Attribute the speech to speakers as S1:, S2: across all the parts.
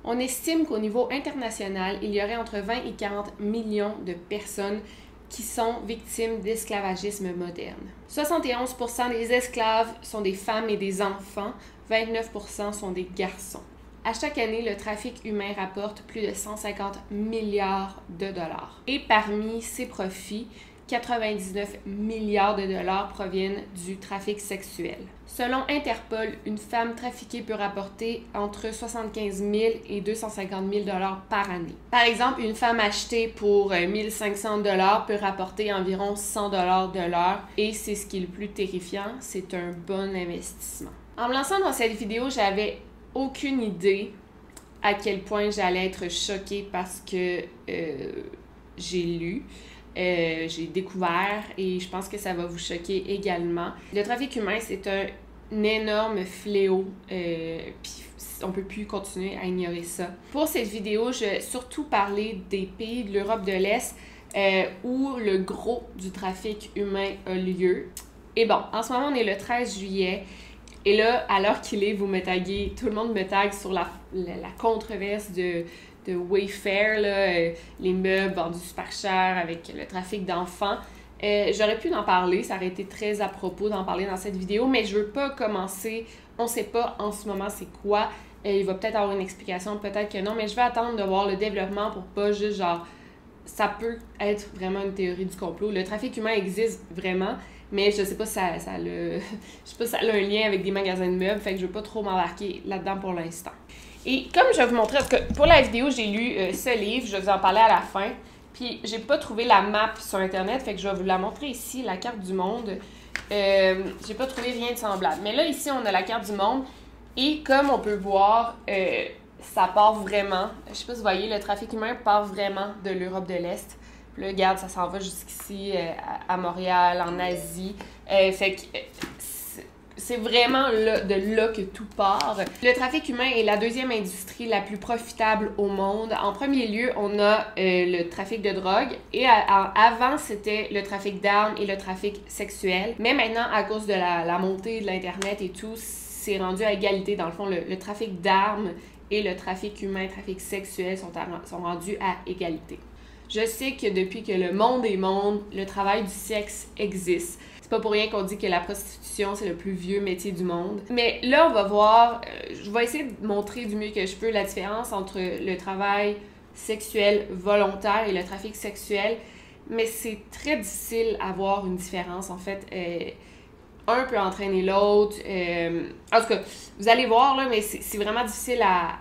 S1: On estime qu'au niveau international, il y aurait entre 20 et 40 millions de personnes qui sont victimes d'esclavagisme moderne. 71% des esclaves sont des femmes et des enfants, 29% sont des garçons. À chaque année, le trafic humain rapporte plus de 150 milliards de dollars. Et parmi ces profits, 99 milliards de dollars proviennent du trafic sexuel. Selon Interpol, une femme trafiquée peut rapporter entre 75 000 et 250 000 dollars par année. Par exemple, une femme achetée pour 1 500 dollars peut rapporter environ 100 dollars de l'heure et c'est ce qui est le plus terrifiant, c'est un bon investissement. En me lançant dans cette vidéo, j'avais aucune idée à quel point j'allais être choquée parce que j'ai lu. J'ai découvert et je pense que ça va vous choquer également. Le trafic humain, c'est un énorme fléau, puis on peut plus continuer à ignorer ça. Pour cette vidéo, je vais surtout parler des pays de l'Europe de l'Est où le gros du trafic humain a lieu. Et bon, en ce moment, on est le 13 juillet. Et là, à l'heure qu'il est, vous me taguez, tout le monde me tague sur la controverse de Wayfair, là, les meubles vendus super cher avec le trafic d'enfants. J'aurais pu en parler, ça aurait été très à propos d'en parler dans cette vidéo, mais je veux pas commencer, on sait pas en ce moment c'est quoi. Il va peut-être avoir une explication, peut-être que non, mais je vais attendre de voir le développement pour pas juste genre, ça peut être vraiment une théorie du complot. Le trafic humain existe vraiment, mais je sais pas si ça a un lien avec des magasins de meubles, fait que je veux pas trop m'embarquer là-dedans pour l'instant. Et comme je vais vous montrer, parce que pour la vidéo, j'ai lu ce livre, je vais vous en parler à la fin, puis j'ai pas trouvé la map sur Internet, fait que je vais vous la montrer ici, la carte du monde. J'ai pas trouvé rien de semblable. Mais là, ici, on a la carte du monde, et comme on peut voir, ça part vraiment, je sais pas si vous voyez, le trafic humain part vraiment de l'Europe de l'Est. Puis là, regarde, ça s'en va jusqu'ici, à Montréal, en Asie. Fait que c'est vraiment de là que tout part. Le trafic humain est la deuxième industrie la plus profitable au monde. En premier lieu, on a le trafic de drogue. Et avant, c'était le trafic d'armes et le trafic sexuel. Mais maintenant, à cause de la montée de l'Internet et tout, c'est rendu à égalité. Dans le fond, le trafic d'armes et le trafic humain, le trafic sexuel sont rendus à égalité. Je sais que depuis que le monde est monde, le travail du sexe existe. C'est pas pour rien qu'on dit que la prostitution, c'est le plus vieux métier du monde. Mais là, on va voir, je vais essayer de montrer du mieux que je peux la différence entre le travail sexuel volontaire et le trafic sexuel. Mais c'est très difficile à voir une différence, en fait. Un peut entraîner l'autre. En tout cas, vous allez voir, là, mais c'est vraiment difficile à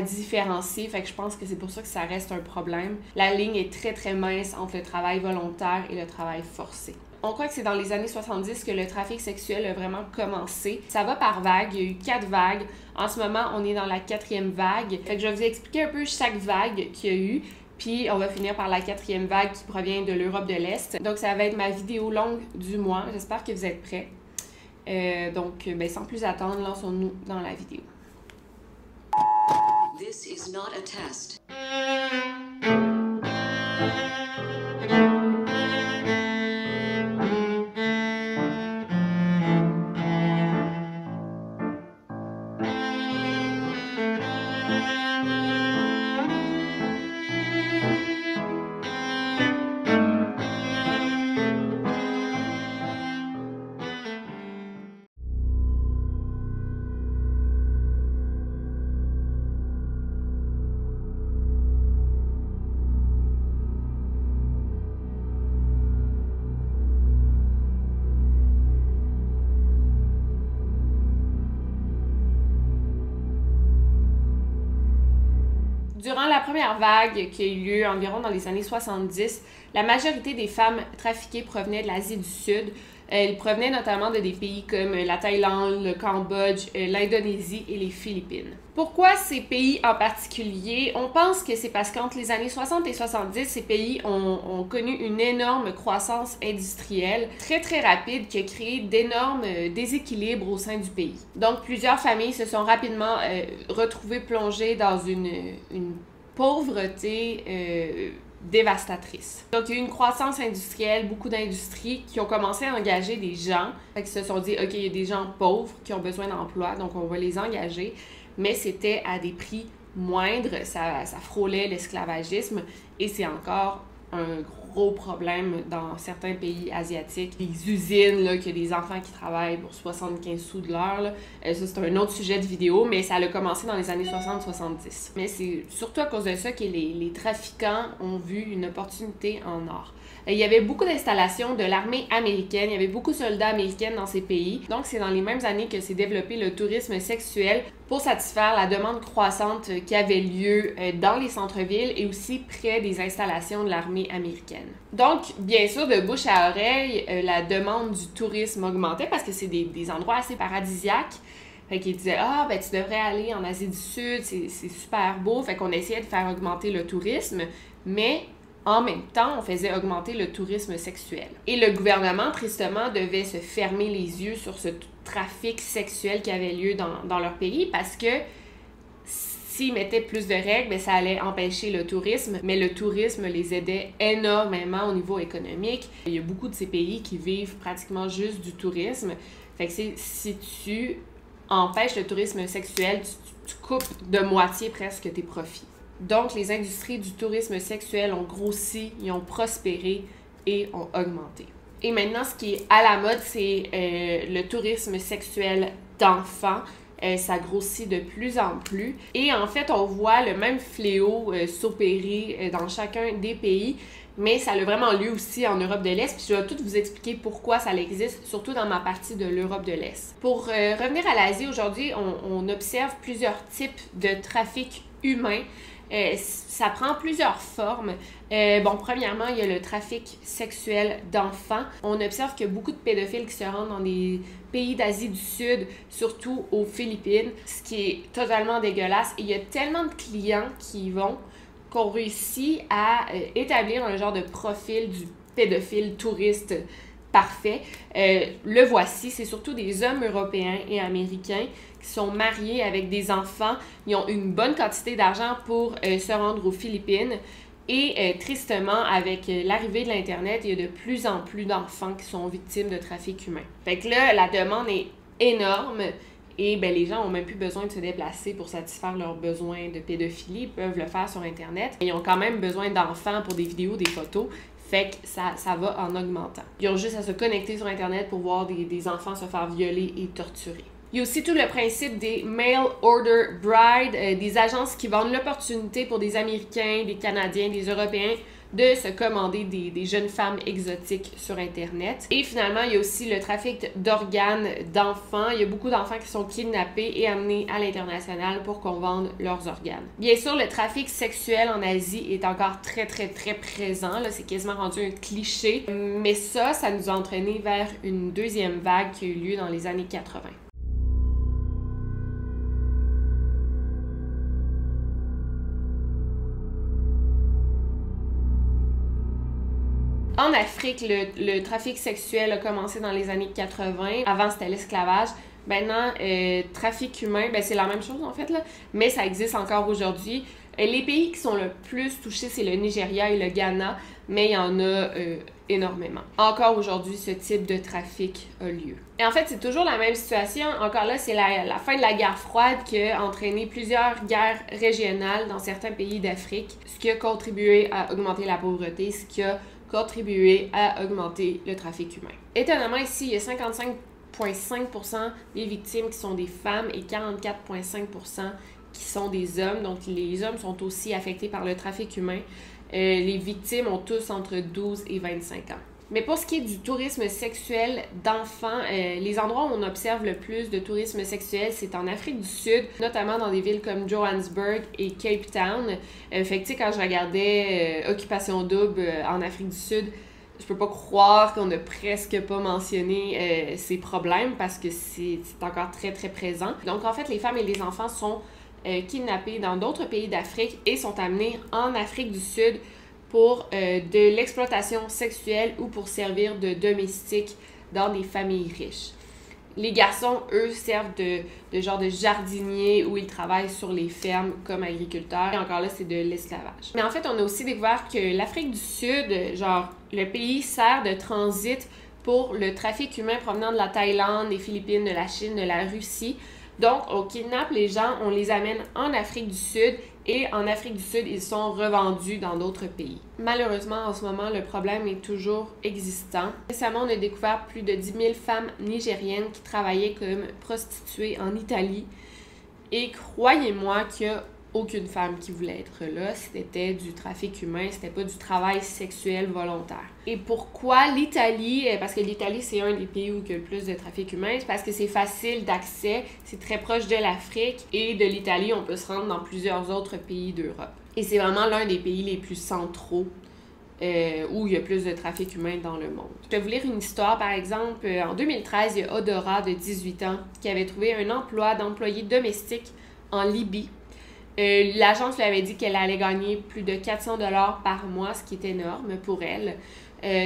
S1: différencier, fait que je pense que c'est pour ça que ça reste un problème. La ligne est très très mince entre le travail volontaire et le travail forcé. On croit que c'est dans les années 70 que le trafic sexuel a vraiment commencé. Ça va par vague, il y a eu 4 vagues. En ce moment, on est dans la 4e vague. Fait que je vais vous expliquer un peu chaque vague qu'il y a eu. Puis on va finir par la 4e vague qui provient de l'Europe de l'Est. Donc ça va être ma vidéo longue du mois. J'espère que vous êtes prêts. Donc sans plus attendre, lançons-nous dans la vidéo.
S2: This is not a test.
S1: Durant la première vague qui a eu lieu environ dans les années 70, la majorité des femmes trafiquées provenaient de l'Asie du Sud. Elles provenaient notamment de des pays comme la Thaïlande, le Cambodge, l'Indonésie et les Philippines. Pourquoi ces pays en particulier? On pense que c'est parce qu'entre les années 60 et 70, ces pays ont connu une énorme croissance industrielle très très rapide qui a créé d'énormes déséquilibres au sein du pays. Donc plusieurs familles se sont rapidement retrouvées plongées dans une pauvreté dévastatrice. Donc, il y a eu une croissance industrielle, beaucoup d'industries qui ont commencé à engager des gens. Fait qu'ils se sont dit, OK, il y a des gens pauvres qui ont besoin d'emploi, donc on va les engager. Mais c'était à des prix moindre, ça frôlait l'esclavagisme et c'est encore un gros problème dans certains pays asiatiques. Les usines, là, qu'il y a des enfants qui travaillent pour 75 sous de l'heure, là. Ça, c'est un autre sujet de vidéo, mais ça a commencé dans les années 60-70. Mais c'est surtout à cause de ça que les trafiquants ont vu une opportunité en or. Il y avait beaucoup d'installations de l'armée américaine, il y avait beaucoup de soldats américains dans ces pays. Donc, c'est dans les mêmes années que s'est développé le tourisme sexuel pour satisfaire la demande croissante qui avait lieu dans les centres-villes et aussi près des installations de l'armée américaine. Donc, bien sûr, de bouche à oreille, la demande du tourisme augmentait parce que c'est des endroits assez paradisiaques. Fait qu'ils disaient « Ah, ben tu devrais aller en Asie du Sud, c'est super beau. » Fait qu'on essayait de faire augmenter le tourisme, mais en même temps, on faisait augmenter le tourisme sexuel. Et le gouvernement, tristement, devait se fermer les yeux sur ce trafic sexuel qui avait lieu dans leur pays parce que s'ils mettaient plus de règles, bien, ça allait empêcher le tourisme, mais le tourisme les aidait énormément au niveau économique. Il y a beaucoup de ces pays qui vivent pratiquement juste du tourisme. Fait que si tu empêches le tourisme sexuel, tu coupes de moitié presque tes profits. Donc, les industries du tourisme sexuel ont grossi, ils ont prospéré et ont augmenté. Et maintenant, ce qui est à la mode, c'est le tourisme sexuel d'enfants. Ça grossit de plus en plus. Et en fait, on voit le même fléau s'opérer dans chacun des pays, mais ça a vraiment lieu aussi en Europe de l'Est. Puis je vais tout vous expliquer pourquoi ça existe, surtout dans ma partie de l'Europe de l'Est. Pour revenir à l'Asie, aujourd'hui, on observe plusieurs types de trafic humain. Ça prend plusieurs formes. Premièrement, il y a le trafic sexuel d'enfants. On observe qu'il y a beaucoup de pédophiles qui se rendent dans des pays d'Asie du Sud, surtout aux Philippines, ce qui est totalement dégueulasse. Et il y a tellement de clients qui y vont qu'on réussit à établir un genre de profil du pédophile touriste parfait. Le voici, c'est surtout des hommes européens et américains qui sont mariés avec des enfants. Ils ont une bonne quantité d'argent pour se rendre aux Philippines. Et tristement, avec l'arrivée de l'Internet, il y a de plus en plus d'enfants qui sont victimes de trafic humain. Fait que là, la demande est énorme et les gens n'ont même plus besoin de se déplacer pour satisfaire leurs besoins de pédophilie. Ils peuvent le faire sur Internet. Ils ont quand même besoin d'enfants pour des vidéos, des photos. Fait que ça va en augmentant. Ils ont juste à se connecter sur Internet pour voir des enfants se faire violer et torturer. Il y a aussi tout le principe des Mail Order Bride, des agences qui vendent l'opportunité pour des Américains, des Canadiens, des Européens de se commander des jeunes femmes exotiques sur Internet. Et finalement, il y a aussi le trafic d'organes d'enfants. Il y a beaucoup d'enfants qui sont kidnappés et amenés à l'international pour qu'on vende leurs organes. Bien sûr, le trafic sexuel en Asie est encore très, très, très présent. Là, c'est quasiment rendu un cliché. Mais ça nous a entraîné vers une deuxième vague qui a eu lieu dans les années 80. En Afrique, le trafic sexuel a commencé dans les années 80. Avant, c'était l'esclavage. Maintenant, trafic humain, c'est la même chose en fait, là, mais ça existe encore aujourd'hui. Les pays qui sont le plus touchés, c'est le Nigeria et le Ghana, mais il y en a énormément. Encore aujourd'hui, ce type de trafic a lieu. Et en fait, c'est toujours la même situation. Encore là, c'est la fin de la guerre froide qui a entraîné plusieurs guerres régionales dans certains pays d'Afrique, ce qui a contribué à augmenter la pauvreté, ce qui a contribué à augmenter le trafic humain. Étonnamment, ici, il y a 55,5% des victimes qui sont des femmes et 44,5% qui sont des hommes. Donc, les hommes sont aussi affectés par le trafic humain. Les victimes ont tous entre 12 et 25 ans. Mais pour ce qui est du tourisme sexuel d'enfants, les endroits où on observe le plus de tourisme sexuel, c'est en Afrique du Sud, notamment dans des villes comme Johannesburg et Cape Town. Fait que, tu sais, quand je regardais Occupation Double en Afrique du Sud, je peux pas croire qu'on a presque pas mentionné ces problèmes parce que c'est encore très, très présent. Donc, en fait, les femmes et les enfants sont kidnappés dans d'autres pays d'Afrique et sont amenés en Afrique du Sud pour de l'exploitation sexuelle ou pour servir de domestiques dans des familles riches. Les garçons, eux, servent de genre de jardiniers où ils travaillent sur les fermes comme agriculteurs. Et encore là, c'est de l'esclavage. Mais en fait, on a aussi découvert que l'Afrique du Sud, genre, le pays sert de transit pour le trafic humain provenant de la Thaïlande, des Philippines, de la Chine, de la Russie. Donc, on kidnappe les gens, on les amène en Afrique du Sud et en Afrique du Sud, ils sont revendus dans d'autres pays. Malheureusement, en ce moment, le problème est toujours existant. Récemment, on a découvert plus de 10 000 femmes nigériennes qui travaillaient comme prostituées en Italie. Et croyez-moi qu'il n'y a aucune femme qui voulait être là. C'était du trafic humain, c'était pas du travail sexuel volontaire. Et pourquoi l'Italie? Parce que l'Italie, c'est un des pays où il y a le plus de trafic humain. C'est parce que c'est facile d'accès, c'est très proche de l'Afrique. Et de l'Italie, on peut se rendre dans plusieurs autres pays d'Europe. Et c'est vraiment l'un des pays les plus centraux où il y a plus de trafic humain dans le monde. Je vais vous lire une histoire, par exemple. En 2013, il y a Odora, de 18 ans, qui avait trouvé un emploi d'employé domestique en Libye. L'agence lui avait dit qu'elle allait gagner plus de 400 $ par mois, ce qui est énorme pour elle.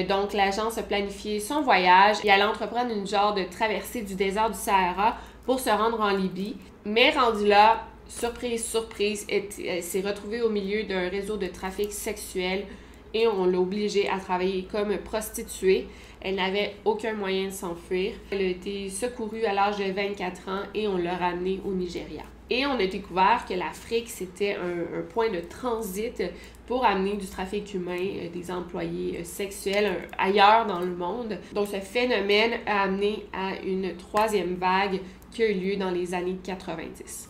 S1: Donc, l'agence a planifié son voyage et allait entreprendre une genre de traversée du désert du Sahara pour se rendre en Libye. Mais rendue là, surprise, surprise, elle s'est retrouvée au milieu d'un réseau de trafic sexuel et on l'a obligée à travailler comme prostituée. Elle n'avait aucun moyen de s'enfuir. Elle a été secourue à l'âge de 24 ans et on l'a ramenée au Nigeria. Et on a découvert que l'Afrique, c'était un point de transit pour amener du trafic humain, des employés sexuels ailleurs dans le monde. Donc, ce phénomène a amené à une troisième vague qui a eu lieu dans les années 90.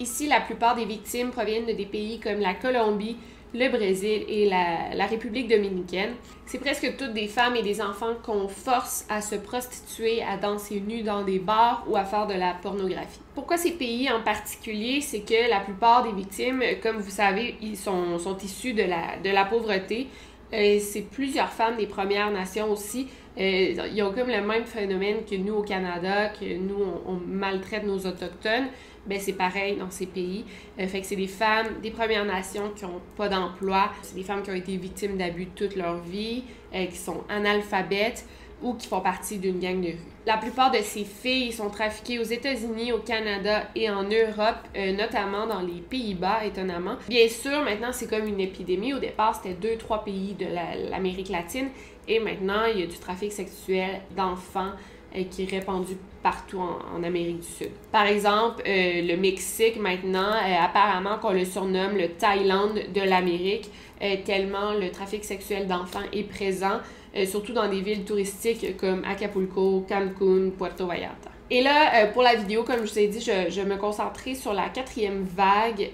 S1: Ici, la plupart des victimes proviennent de des pays comme la Colombie, le Brésil et la République dominicaine. C'est presque toutes des femmes et des enfants qu'on force à se prostituer, à danser nues dans des bars ou à faire de la pornographie. Pourquoi ces pays en particulier? C'est que la plupart des victimes, comme vous savez, ils sont issus de la pauvreté. C'est plusieurs femmes des Premières Nations aussi. Ils ont comme le même phénomène que nous au Canada, que nous, on maltraite nos Autochtones. Ben c'est pareil dans ces pays. Fait que c'est des femmes des Premières Nations qui n'ont pas d'emploi. C'est des femmes qui ont été victimes d'abus toute leur vie, qui sont analphabètes ou qui font partie d'une gang de rue. La plupart de ces filles sont trafiquées aux États-Unis, au Canada et en Europe, notamment dans les Pays-Bas, étonnamment. Bien sûr, maintenant, c'est comme une épidémie. Au départ, c'était 2-3 pays de l'Amérique latine et maintenant, il y a du trafic sexuel d'enfants qui est répandu partout en Amérique du Sud. Par exemple, le Mexique, maintenant, apparemment qu'on le surnomme le Thaïlande de l'Amérique, tellement le trafic sexuel d'enfants est présent, surtout dans des villes touristiques comme Acapulco, Cancun, Puerto Vallarta. Et là, pour la vidéo, comme je vous ai dit, je me concentrais sur la quatrième vague,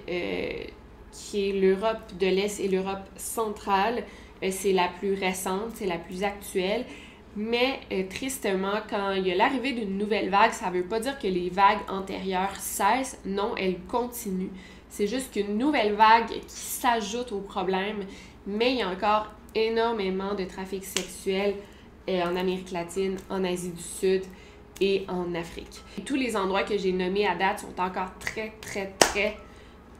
S1: qui est l'Europe de l'Est et l'Europe centrale. C'est la plus récente, c'est la plus actuelle. Mais tristement, quand il y a l'arrivée d'une nouvelle vague, ça ne veut pas dire que les vagues antérieures cessent. Non, elles continuent. C'est juste qu'une nouvelle vague qui s'ajoute au problème, mais il y a encore énormément de trafic sexuel en Amérique latine, en Asie du Sud et en Afrique. Et tous les endroits que j'ai nommés à date sont encore très, très, très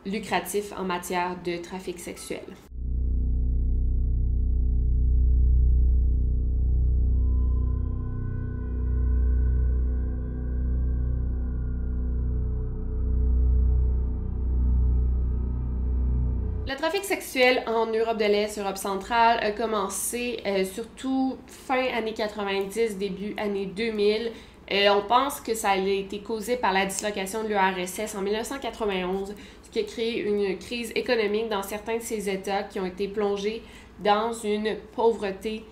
S1: lucratifs en matière de trafic sexuel. Le trafic sexuel en Europe de l'Est, Europe centrale, a commencé surtout fin années 90, début années 2000. On pense que ça a été causé par la dislocation de l'URSS en 1991, ce qui a créé une crise économique dans certains de ces États qui ont été plongés dans une pauvreté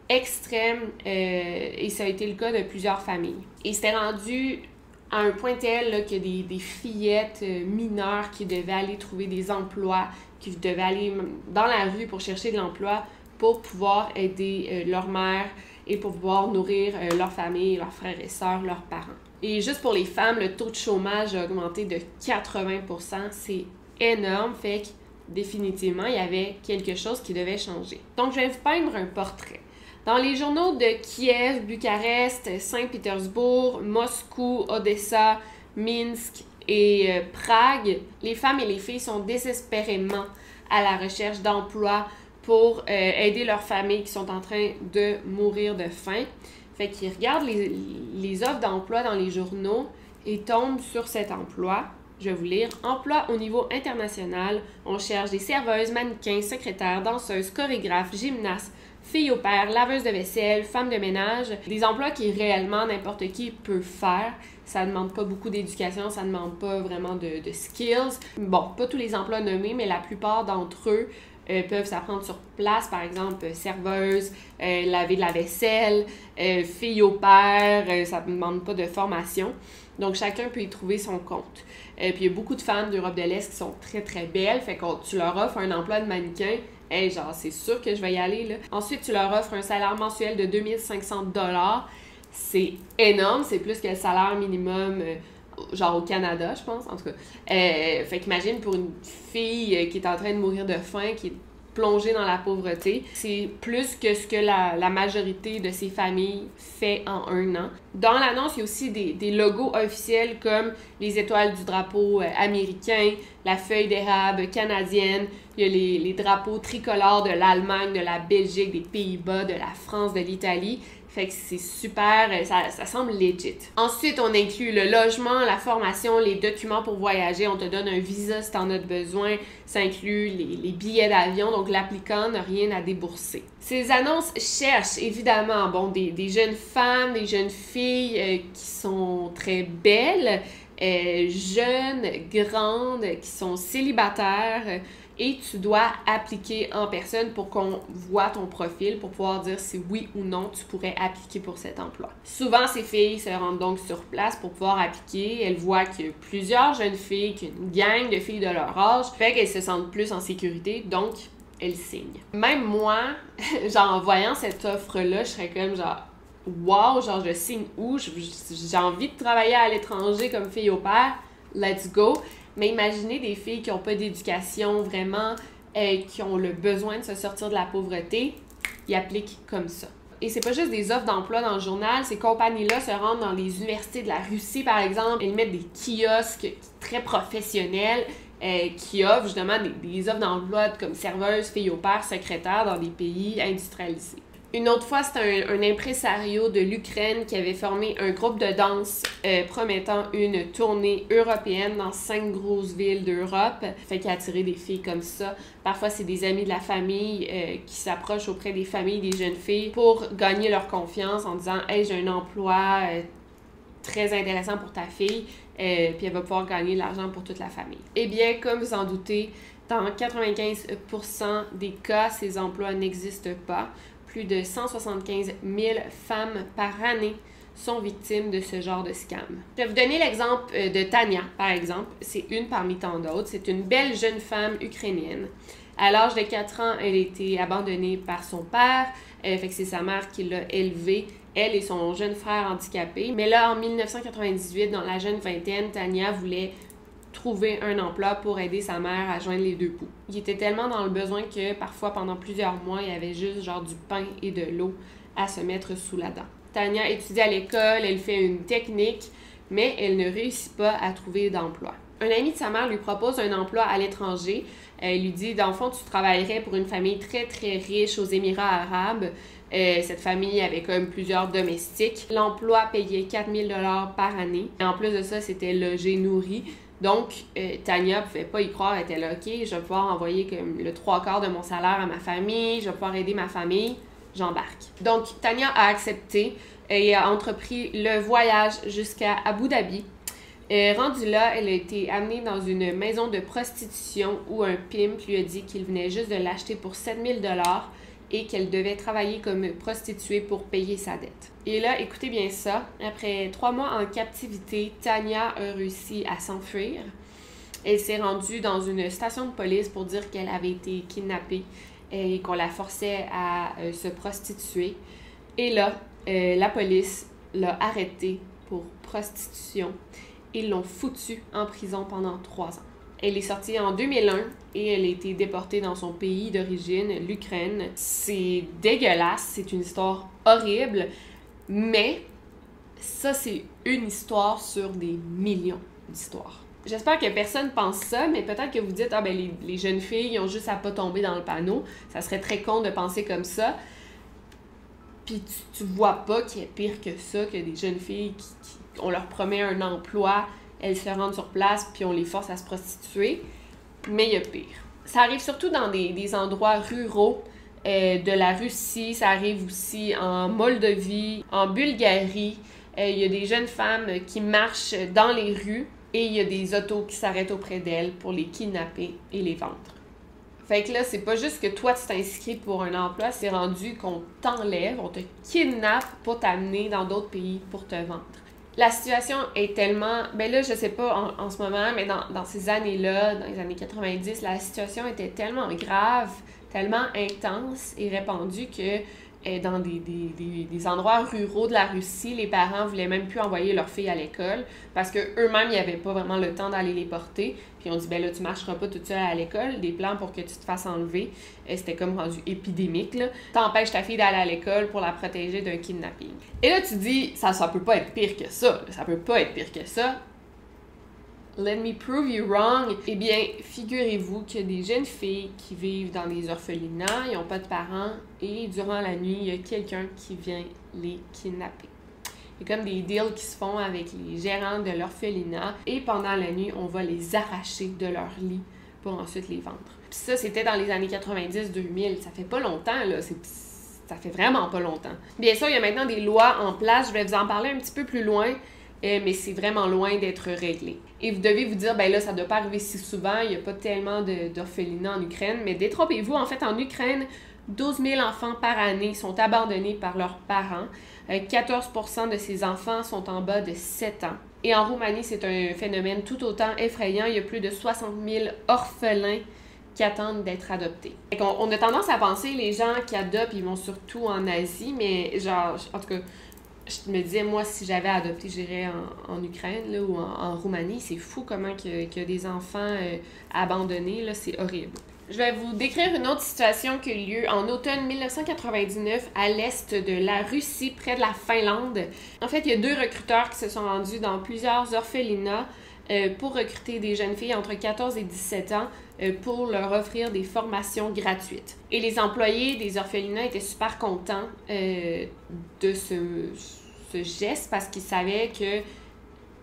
S1: extrême et ça a été le cas de plusieurs familles. Et c'était rendu à un point tel là, qu'il y a des fillettes mineures qui devaient aller trouver des emplois, qui devaient aller dans la rue pour chercher de l'emploi pour pouvoir aider leur mère et pour pouvoir nourrir leur famille, leurs frères et sœurs, leurs parents. Et juste pour les femmes, le taux de chômage a augmenté de 80%. C'est énorme, fait que définitivement, il y avait quelque chose qui devait changer. Donc, je vais vous peindre un portrait. Dans les journaux de Kiev, Bucarest, Saint-Pétersbourg, Moscou, Odessa, Minsk et Prague, les femmes et les filles sont désespérément à la recherche d'emploi pour aider leurs familles qui sont en train de mourir de faim. Fait qu'ils regardent les offres d'emploi dans les journaux et tombent sur cet emploi Je vais vous lire. Emploi au niveau international. On cherche des serveuses, mannequins, secrétaires, danseuses, chorégraphes, gymnastes, filles au père, laveuses de vaisselle, femmes de ménage. Des emplois qui réellement n'importe qui peut faire. Ça ne demande pas beaucoup d'éducation, ça ne demande pas vraiment de skills. Bon, pas tous les emplois nommés, mais la plupart d'entre eux peuvent s'apprendre sur place, par exemple serveuse, laver de la vaisselle, fille au père, ça ne demande pas de formation. Donc chacun peut y trouver son compte. Puis il y a beaucoup de femmes d'Europe de l'Est qui sont très très belles, fait que tu leur offres un emploi de mannequin, hey, genre c'est sûr que je vais y aller là. Ensuite tu leur offres un salaire mensuel de 2500 $. C'est énorme, c'est plus que le salaire minimum genre au Canada, je pense, en tout cas. Fait qu'imagine pour une fille qui est en train de mourir de faim, qui est plongée dans la pauvreté, c'est plus que ce que la majorité de ces familles fait en un an. Dans l'annonce, il y a aussi des logos officiels comme les étoiles du drapeau américain, la feuille d'érable canadienne, il y a les drapeaux tricolores de l'Allemagne, de la Belgique, des Pays-Bas, de la France, de l'Italie. Fait que c'est super, ça semble legit. Ensuite, on inclut le logement, la formation, les documents pour voyager. On te donne un visa si t'en as besoin. Ça inclut les billets d'avion, donc l'appliquant n'a rien à débourser. Ces annonces cherchent évidemment des jeunes femmes, des jeunes filles qui sont très belles, jeunes, grandes, qui sont célibataires. Et tu dois appliquer en personne pour qu'on voit ton profil pour pouvoir dire si oui ou non tu pourrais appliquer pour cet emploi. Souvent, ces filles se rendent donc sur place pour pouvoir appliquer. Elles voient qu'il y a plusieurs jeunes filles, qu'il y a une gang de filles de leur âge, fait qu'elles se sentent plus en sécurité, donc elles signent. Même moi, genre en voyant cette offre-là, je serais comme genre wow, genre je signe où? J'ai envie de travailler à l'étranger comme fille au père, let's go! Mais imaginez des filles qui n'ont pas d'éducation vraiment, qui ont le besoin de se sortir de la pauvreté, ils appliquent comme ça. Et c'est pas juste des offres d'emploi dans le journal, ces compagnies-là se rendent dans les universités de la Russie, par exemple, elles mettent des kiosques très professionnels qui offrent justement des offres d'emploi comme serveuse, fille au père, secrétaire dans des pays industrialisés. Une autre fois, c'est un impresario de l'Ukraine qui avait formé un groupe de danse promettant une tournée européenne dans 5 grosses villes d'Europe. Fait qu'il a attiré des filles comme ça. Parfois, c'est des amis de la famille qui s'approchent auprès des familles des jeunes filles pour gagner leur confiance en disant « Hey, j'ai un emploi très intéressant pour ta fille. » Puis elle va pouvoir gagner de l'argent pour toute la famille. Eh bien, comme vous en doutez, dans 95% des cas, ces emplois n'existent pas. Plus de 175 000 femmes par année sont victimes de ce genre de scam. Je vais vous donner l'exemple de Tania, par exemple. C'est une parmi tant d'autres. C'est une belle jeune femme ukrainienne. À l'âge de 4 ans, elle a été abandonnée par son père. Fait que c'est sa mère qui l'a élevée. Elle et son jeune frère handicapé. Mais là, en 1998, dans la jeune vingtaine, Tania voulait trouver un emploi pour aider sa mère à joindre les deux bouts. Il était tellement dans le besoin que parfois, pendant plusieurs mois, il y avait juste genre du pain et de l'eau à se mettre sous la dent. Tania étudie à l'école, elle fait une technique, mais elle ne réussit pas à trouver d'emploi. Un ami de sa mère lui propose un emploi à l'étranger. Elle lui dit, dans le fond, tu travaillerais pour une famille très, très riche aux Émirats arabes. Cette famille avait quand même plusieurs domestiques. L'emploi payait 4 000 $ par année. Et en plus de ça, c'était logé, nourri. Donc, Tania ne pouvait pas y croire, elle était là, OK, je vais pouvoir envoyer comme le 3/4 de mon salaire à ma famille, je vais pouvoir aider ma famille, j'embarque. Donc, Tania a accepté et a entrepris le voyage jusqu'à Abu Dhabi. Rendue là, elle a été amenée dans une maison de prostitution où un pimp lui a dit qu'il venait juste de l'acheter pour 7 000 $ et qu'elle devait travailler comme prostituée pour payer sa dette. Et là, écoutez bien ça, après 3 mois en captivité, Tania a réussi à s'enfuir. Elle s'est rendue dans une station de police pour dire qu'elle avait été kidnappée et qu'on la forçait à se prostituer. Et là, la police l'a arrêtée pour prostitution. Ils l'ont foutue en prison pendant 3 ans. Elle est sortie en 2001 et elle a été déportée dans son pays d'origine, l'Ukraine. C'est dégueulasse, c'est une histoire horrible, mais ça, c'est une histoire sur des millions d'histoires. J'espère que personne pense ça, mais peut-être que vous dites « Ah ben les jeunes filles, ils ont juste à pas tomber dans le panneau. » Ça serait très con de penser comme ça. Puis tu vois pas qu'il y a pire que ça, que des jeunes filles on leur promet un emploi elles se rendent sur place puis on les force à se prostituer. Mais il y a pire. Ça arrive surtout dans des endroits ruraux de la Russie, ça arrive aussi en Moldavie, en Bulgarie. Il y a des jeunes femmes qui marchent dans les rues et il y a des autos qui s'arrêtent auprès d'elles pour les kidnapper et les vendre. Fait que là, c'est pas juste que toi, tu t'es inscrit pour un emploi, c'est rendu qu'on t'enlève, on te kidnappe pour t'amener dans d'autres pays pour te vendre. La situation est tellement... Ben là, je sais pas en ce moment, mais dans ces années-là, dans les années 90, la situation était tellement grave, tellement intense et répandue que dans des endroits ruraux de la Russie, les parents voulaient même plus envoyer leurs filles à l'école parce qu'eux-mêmes, ils n'avaient pas vraiment le temps d'aller les porter. Puis on dit, ben là, tu marcheras pas toute seule à l'école. Des plans pour que tu te fasses enlever. C'était comme rendu épidémique, là. T'empêches ta fille d'aller à l'école pour la protéger d'un kidnapping. Et là, tu dis, ça peut pas être pire que ça. Ça peut pas être pire que ça. Let me prove you wrong. Eh bien, figurez-vous qu'il y a des jeunes filles qui vivent dans des orphelinats, ils n'ont pas de parents, et durant la nuit, il y a quelqu'un qui vient les kidnapper. Il y a comme des deals qui se font avec les gérants de l'orphelinat, et pendant la nuit, on va les arracher de leur lit pour ensuite les vendre. Puis ça, c'était dans les années 90-2000. Ça fait pas longtemps, là. Ça fait vraiment pas longtemps. Bien sûr, il y a maintenant des lois en place. Je vais vous en parler un petit peu plus loin. Mais c'est vraiment loin d'être réglé. Et vous devez vous dire, ben là, ça ne doit pas arriver si souvent, il n'y a pas tellement d'orphelinats en Ukraine, mais détrompez-vous, en fait, en Ukraine, 12 000 enfants par année sont abandonnés par leurs parents. 14% de ces enfants sont en bas de 7 ans. Et en Roumanie, c'est un phénomène tout autant effrayant. Il y a plus de 60 000 orphelins qui attendent d'être adoptés. On a tendance à penser, les gens qui adoptent, ils vont surtout en Asie, mais genre, en tout cas, je me disais, moi, si j'avais adopté, j'irais en Ukraine là, ou en Roumanie. C'est fou comment qu'il y a des enfants abandonnés, là, c'est horrible. Je vais vous décrire une autre situation qui a eu lieu en automne 1999 à l'est de la Russie, près de la Finlande. En fait, il y a 2 recruteurs qui se sont rendus dans plusieurs orphelinats pour recruter des jeunes filles entre 14 et 17 ans pour leur offrir des formations gratuites. Et les employés des orphelinats étaient super contents de ce geste parce qu'ils savaient que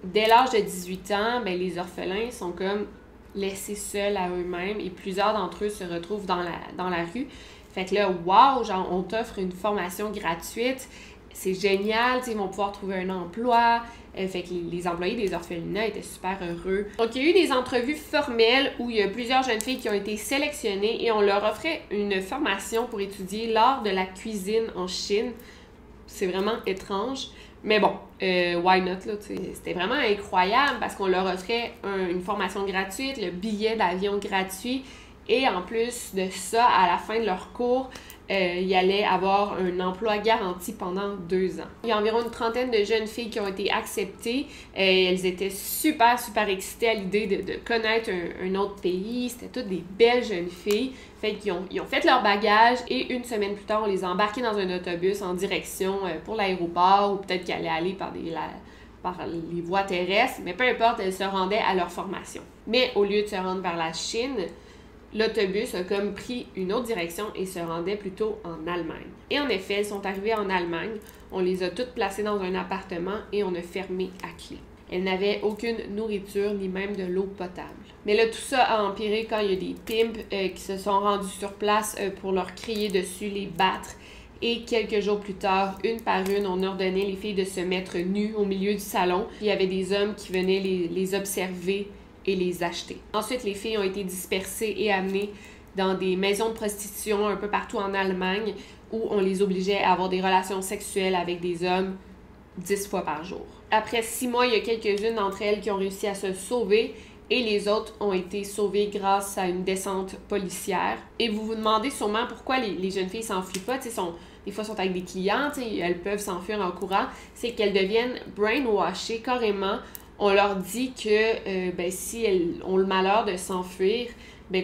S1: dès l'âge de 18 ans, ben, les orphelins sont comme laissés seuls à eux-mêmes et plusieurs d'entre eux se retrouvent dans la rue. Fait que là, wow, genre, on t'offre une formation gratuite, c'est génial, ils vont pouvoir trouver un emploi. Fait que les employés des orphelinats étaient super heureux. Donc, il y a eu des entrevues formelles où il y a plusieurs jeunes filles qui ont été sélectionnées et on leur offrait une formation pour étudier l'art de la cuisine en Chine. C'est vraiment étrange. Mais bon, why not, là, c'était vraiment incroyable parce qu'on leur offrait une formation gratuite, le billet d'avion gratuit et en plus de ça, à la fin de leur cours, il allait avoir un emploi garanti pendant 2 ans. Il y a environ une trentaine de jeunes filles qui ont été acceptées. Elles étaient super excitées à l'idée de connaître un autre pays. C'était toutes des belles jeunes filles. Fait qu'ils ont fait leur bagage et une semaine plus tard, on les a embarquées dans un autobus en direction pour l'aéroport ou peut-être qu'elles allaient aller par les voies terrestres. Mais peu importe, elles se rendaient à leur formation. Mais au lieu de se rendre vers la Chine, l'autobus a comme pris une autre direction et se rendait plutôt en Allemagne. Et en effet, elles sont arrivées en Allemagne, on les a toutes placées dans un appartement et on a fermé à clé. Elles n'avaient aucune nourriture ni même de l'eau potable. Mais là, tout ça a empiré quand il y a des pimps qui se sont rendus sur place pour leur crier dessus, les battre. Et quelques jours plus tard, une par une, on ordonnait les filles de se mettre nues au milieu du salon. Il y avait des hommes qui venaient les observer et les acheter. Ensuite, les filles ont été dispersées et amenées dans des maisons de prostitution un peu partout en Allemagne où on les obligeait à avoir des relations sexuelles avec des hommes 10 fois par jour. Après 6 mois, il y a quelques-unes d'entre elles qui ont réussi à se sauver et les autres ont été sauvées grâce à une descente policière. Et vous vous demandez sûrement pourquoi les jeunes filles s'enfuient pas. Des fois, elles sont avec des clients, elles peuvent s'enfuir en courant. C'est qu'elles deviennent brainwashées carrément. On leur dit que si elles ont le malheur de s'enfuir,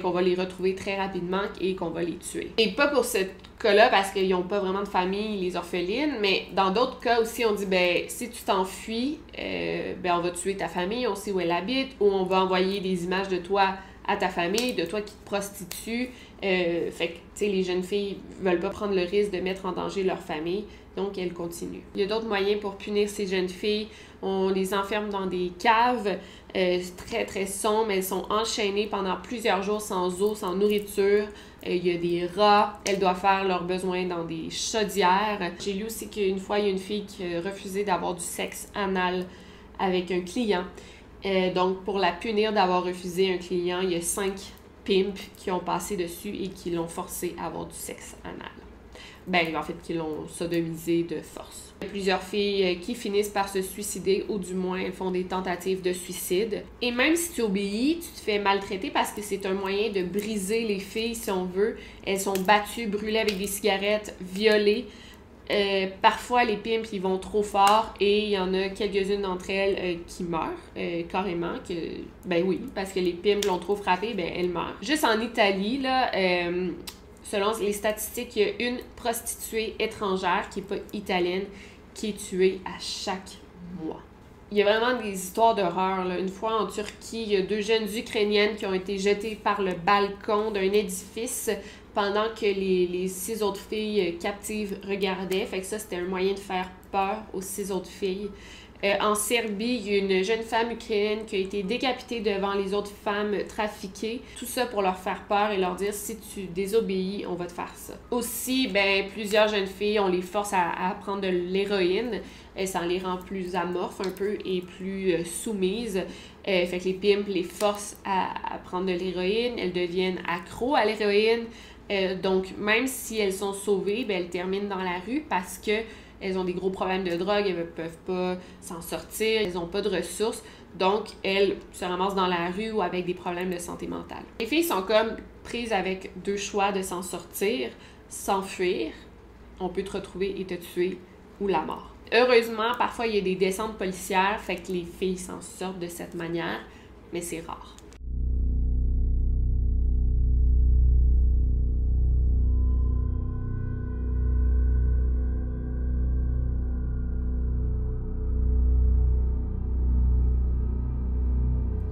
S1: qu'on va les retrouver très rapidement et qu'on va les tuer. Et pas pour ce cas-là parce qu'ils n'ont pas vraiment de famille, les orphelines, mais dans d'autres cas aussi, on dit si tu t'enfuis, on va tuer ta famille, on sait où elle habite, ou on va envoyer des images de toi à ta famille, de toi qui te prostitues. Fait que, les jeunes filles veulent pas prendre le risque de mettre en danger leur famille. Donc, elle continue. Il y a d'autres moyens pour punir ces jeunes filles. On les enferme dans des caves très, très sombres. Elles sont enchaînées pendant plusieurs jours sans eau, sans nourriture. Il y a des rats. Elles doivent faire leurs besoins dans des chaudières. J'ai lu aussi qu'une fois, il y a une fille qui a refusé d'avoir du sexe anal avec un client. Donc, pour la punir d'avoir refusé un client, il y a 5 pimps qui ont passé dessus et qui l'ont forcé à avoir du sexe anal. Ben, en fait, qui l'ont sodomisé de force. Il y a plusieurs filles qui finissent par se suicider, ou du moins, elles font des tentatives de suicide. Et même si tu obéis, tu te fais maltraiter parce que c'est un moyen de briser les filles, si on veut. Elles sont battues, brûlées avec des cigarettes, violées. Parfois, les pimps, ils vont trop fort et il y en a quelques-unes d'entre elles qui meurent carrément. Ben oui, parce que les pimps l'ont trop frappée, ben elles meurent. Juste en Italie, là... selon les statistiques, il y a une prostituée étrangère qui n'est pas italienne qui est tuée à chaque mois. Il y a vraiment des histoires d'horreur, là. Une fois en Turquie, il y a 2 jeunes Ukrainiennes qui ont été jetées par le balcon d'un édifice pendant que les 6 autres filles captives regardaient. Fait que ça, c'était un moyen de faire peur aux 6 autres filles. En Serbie, il y a une jeune femme ukrainienne qui a été décapitée devant les autres femmes trafiquées. Tout ça pour leur faire peur et leur dire « si tu désobéis, on va te faire ça ». Aussi, ben, plusieurs jeunes filles, on les force à prendre de l'héroïne. Ça les rend plus amorphes un peu et plus soumises. Fait que les pimps les forcent à prendre de l'héroïne. Elles deviennent accros à l'héroïne. Donc, même si elles sont sauvées, ben, elles terminent dans la rue parce que elles ont des gros problèmes de drogue, elles ne peuvent pas s'en sortir, elles n'ont pas de ressources, donc elles se ramassent dans la rue ou avec des problèmes de santé mentale. Les filles sont comme prises avec 2 choix de s'en sortir, s'enfuir, on peut te retrouver et te tuer, ou la mort. Heureusement, parfois il y a des descentes policières, fait que les filles s'en sortent de cette manière, mais c'est rare.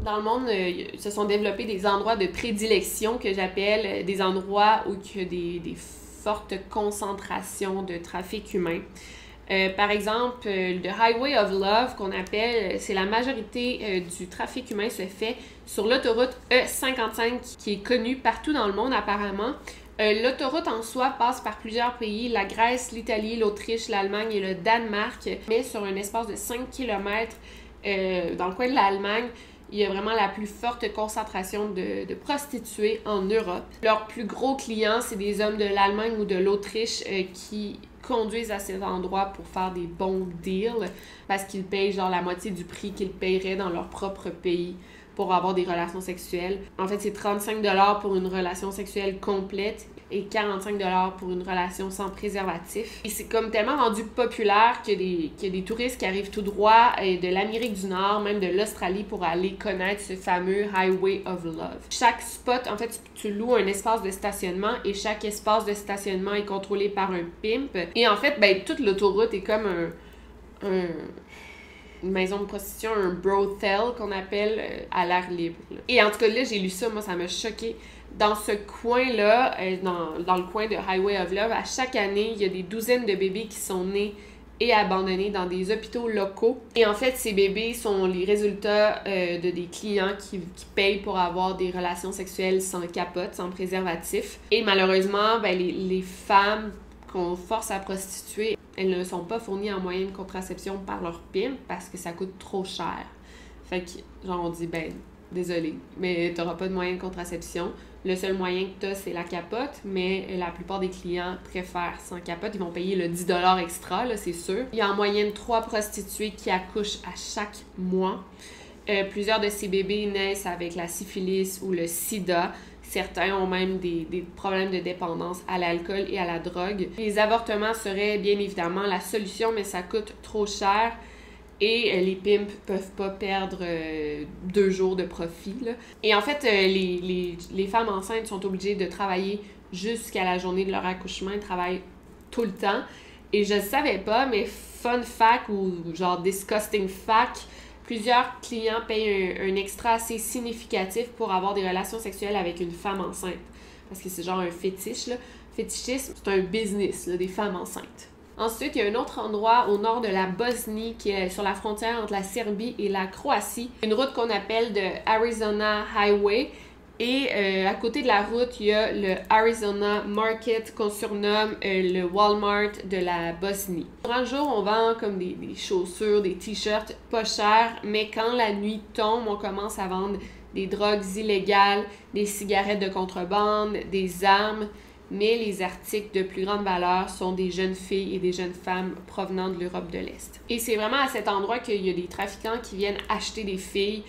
S1: Dans le monde, se sont développés des endroits de prédilection que j'appelle des endroits où il y a des fortes concentrations de trafic humain. Par exemple, le Highway of Love qu'on appelle, c'est la majorité du trafic humain se fait sur l'autoroute E55 qui est connue partout dans le monde apparemment. L'autoroute en soi passe par plusieurs pays, la Grèce, l'Italie, l'Autriche, l'Allemagne et le Danemark, mais sur un espace de 5 km dans le coin de l'Allemagne, il y a vraiment la plus forte concentration de prostituées en Europe. Leurs plus gros clients, c'est des hommes de l'Allemagne ou de l'Autriche qui conduisent à cet endroit pour faire des bons deals parce qu'ils payent genre la moitié du prix qu'ils paieraient dans leur propre pays pour avoir des relations sexuelles. En fait, c'est 35 $ pour une relation sexuelle complète et 45 $ pour une relation sans préservatif. Et c'est comme tellement rendu populaire qu'il y a des touristes qui arrivent tout droit de l'Amérique du Nord, même de l'Australie, pour aller connaître ce fameux Highway of Love. Chaque spot, en fait, tu loues un espace de stationnement et chaque espace de stationnement est contrôlé par un pimp. Et en fait, ben, toute l'autoroute est comme une maison de prostitution, un brothel qu'on appelle à l'air libre. Là. Et en tout cas, là, j'ai lu ça, moi, ça m'a choqué. Dans ce coin-là, dans le coin de Highway of Love, à chaque année, il y a des douzaines de bébés qui sont nés et abandonnés dans des hôpitaux locaux. Et en fait, ces bébés sont les résultats de des clients qui payent pour avoir des relations sexuelles sans capote, sans préservatif. Et malheureusement, ben, les femmes qu'on force à prostituer, elles ne sont pas fournies en moyen de contraception par leur pimp parce que ça coûte trop cher. Fait que, genre, on dit, ben, désolé, mais t'auras pas de moyen de contraception. Le seul moyen que t'as, c'est la capote, mais la plupart des clients préfèrent sans capote. Ils vont payer le 10 $ extra, là, c'est sûr. Il y a en moyenne 3 prostituées qui accouchent à chaque mois. Plusieurs de ces bébés naissent avec la syphilis ou le sida. Certains ont même des problèmes de dépendance à l'alcool et à la drogue. Les avortements seraient bien évidemment la solution, mais ça coûte trop cher. Et les pimps peuvent pas perdre 2 jours de profit. Là. Et en fait, les femmes enceintes sont obligées de travailler jusqu'à la journée de leur accouchement. Elles travaillent tout le temps. Et je ne savais pas, mais fun fact ou genre disgusting fact, plusieurs clients payent un extra assez significatif pour avoir des relations sexuelles avec une femme enceinte. Parce que c'est genre un fétiche. Là. Fétichisme, c'est un business là, des femmes enceintes. Ensuite, il y a un autre endroit au nord de la Bosnie qui est sur la frontière entre la Serbie et la Croatie. Une route qu'on appelle de Arizona Highway. Et à côté de la route, il y a le Arizona Market qu'on surnomme le Walmart de la Bosnie. Durant le jour, on vend comme des chaussures, des t-shirts pas chers, mais quand la nuit tombe, on commence à vendre des drogues illégales, des cigarettes de contrebande, des armes, mais les articles de plus grande valeur sont des jeunes filles et des jeunes femmes provenant de l'Europe de l'Est. Et c'est vraiment à cet endroit qu'il y a des trafiquants qui viennent acheter des filles.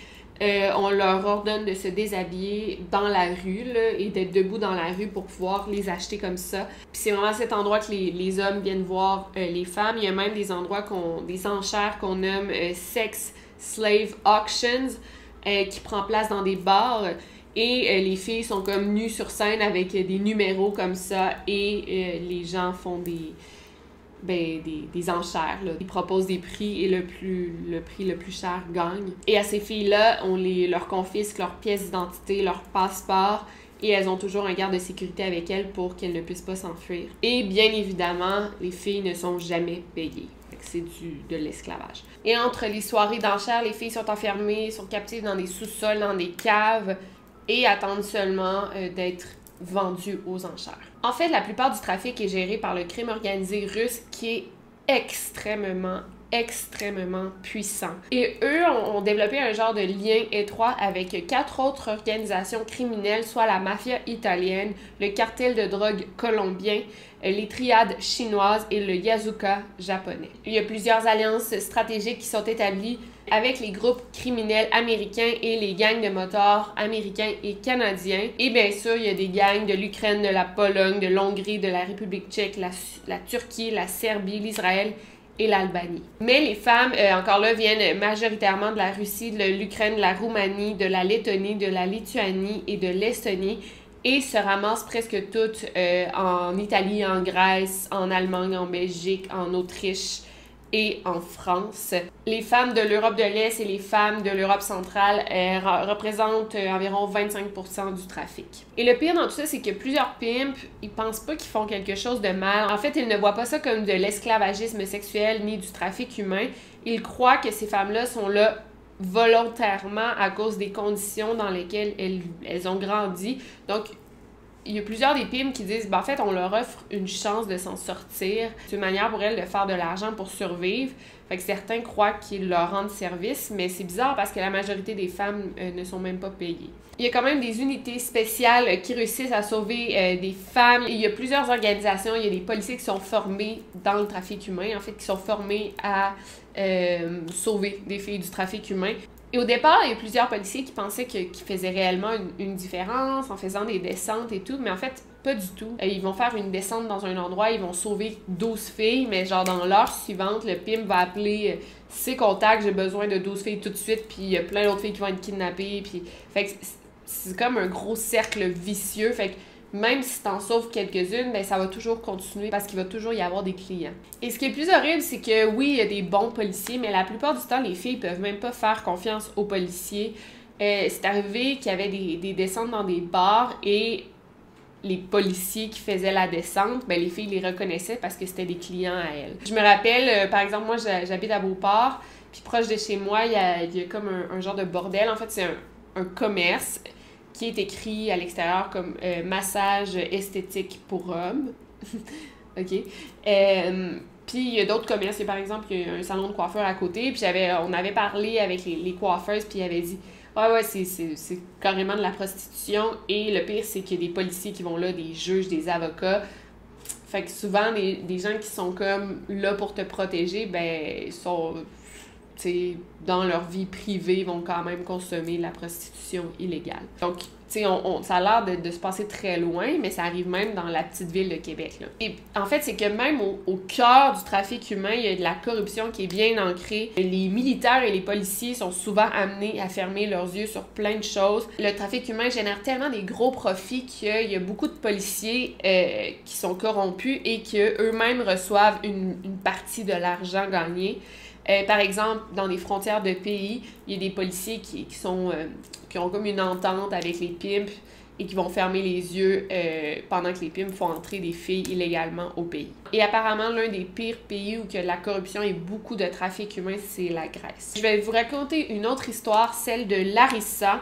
S1: On leur ordonne de se déshabiller dans la rue là, et d'être debout dans la rue pour pouvoir les acheter comme ça. Puis c'est vraiment à cet endroit que les hommes viennent voir les femmes. Il y a même des endroits, des enchères qu'on nomme Sex Slave Auctions qui prend place dans des bars. Et les filles sont comme nues sur scène avec des numéros comme ça et les gens font des enchères. Là. Ils proposent des prix et le prix le plus cher gagne. Et à ces filles-là, on leur confisque leurs pièces d'identité, leur passeport et elles ont toujours un garde de sécurité avec elles pour qu'elles ne puissent pas s'enfuir. Et bien évidemment, les filles ne sont jamais payées. C'est de l'esclavage. Et entre les soirées d'enchères, les filles sont enfermées, sont captives dans des sous-sols, dans des caves et attendent seulement d'être vendues aux enchères. En fait, la plupart du trafic est géré par le crime organisé russe qui est extrêmement puissant. Et eux ont développé un genre de lien étroit avec 4 autres organisations criminelles, soit la mafia italienne, le cartel de drogue colombien, les triades chinoises et le Yakuza japonais. Il y a plusieurs alliances stratégiques qui sont établies avec les groupes criminels américains et les gangs de motards américains et canadiens. Et bien sûr, il y a des gangs de l'Ukraine, de la Pologne, de l'Hongrie, de la République tchèque, la Turquie, la Serbie, l'Israël et l'Albanie. Mais les femmes, encore là, viennent majoritairement de la Russie, de l'Ukraine, de la Roumanie, de la Lettonie, de la Lituanie et de l'Estonie et se ramassent presque toutes en Italie, en Grèce, en Allemagne, en Belgique, en Autriche et en France. Les femmes de l'Europe de l'Est et les femmes de l'Europe centrale représentent environ 25% du trafic. Et le pire dans tout ça, c'est que plusieurs pimps, ils pensent pas qu'ils font quelque chose de mal. En fait, ils ne voient pas ça comme de l'esclavagisme sexuel ni du trafic humain. Ils croient que ces femmes-là sont là volontairement à cause des conditions dans lesquelles elles ont grandi. Donc, il y a plusieurs des pimps qui disent, en fait, on leur offre une chance de s'en sortir. C'est une manière pour elles de faire de l'argent pour survivre. Fait que certains croient qu'ils leur rendent service, mais c'est bizarre parce que la majorité des femmes ne sont même pas payées. Il y a quand même des unités spéciales qui réussissent à sauver des femmes. Il y a plusieurs organisations, il y a des policiers qui sont formés dans le trafic humain, en fait, qui sont formés à sauver des filles du trafic humain. Et au départ, il y a plusieurs policiers qui pensaient qu'ils faisaient réellement une différence en faisant des descentes et tout, mais en fait, pas du tout. Ils vont faire une descente dans un endroit, ils vont sauver 12 filles, mais genre dans l'heure suivante, le pimp va appeler ses contacts, j'ai besoin de 12 filles tout de suite, puis il y a plein d'autres filles qui vont être kidnappées, puis fait que c'est comme un gros cercle vicieux, fait que même si t'en sauves quelques-unes, ben ça va toujours continuer parce qu'il va toujours y avoir des clients. Et ce qui est plus horrible, c'est que oui, il y a des bons policiers, mais la plupart du temps, les filles peuvent même pas faire confiance aux policiers. C'est arrivé qu'il y avait des descentes dans des bars et les policiers qui faisaient la descente, ben les filles les reconnaissaient parce que c'était des clients à elles. Je me rappelle, par exemple, moi j'habite à Beauport, puis proche de chez moi, il y a comme un genre de bordel. En fait, c'est un commerce qui est écrit à l'extérieur comme massage esthétique pour hommes. OK. Puis il y a d'autres commerces. Par exemple, il y a un salon de coiffeur à côté. Puis on avait parlé avec les coiffeuses. Puis ils avaient dit ouais, c'est carrément de la prostitution. Et le pire, c'est qu'il y a des policiers qui vont là, des juges, des avocats. Fait que souvent, des gens qui sont comme là pour te protéger, ben, sont. T'sais, dans leur vie privée, vont quand même consommer la prostitution illégale. Donc, ça a l'air de se passer très loin, mais ça arrive même dans la petite ville de Québec. Là. Et en fait, c'est que même au cœur du trafic humain, il y a de la corruption qui est bien ancrée. Les militaires et les policiers sont souvent amenés à fermer leurs yeux sur plein de choses. Le trafic humain génère tellement des gros profits qu'il y a beaucoup de policiers qui sont corrompus et qui eux-mêmes reçoivent une partie de l'argent gagné. Par exemple, dans les frontières de pays, il y a des policiers qui ont comme une entente avec les pimps, et qui vont fermer les yeux pendant que les pimps font entrer des filles illégalement au pays. Et apparemment, l'un des pires pays où que la corruption et beaucoup de trafic humain, c'est la Grèce. Je vais vous raconter une autre histoire, celle de Larissa,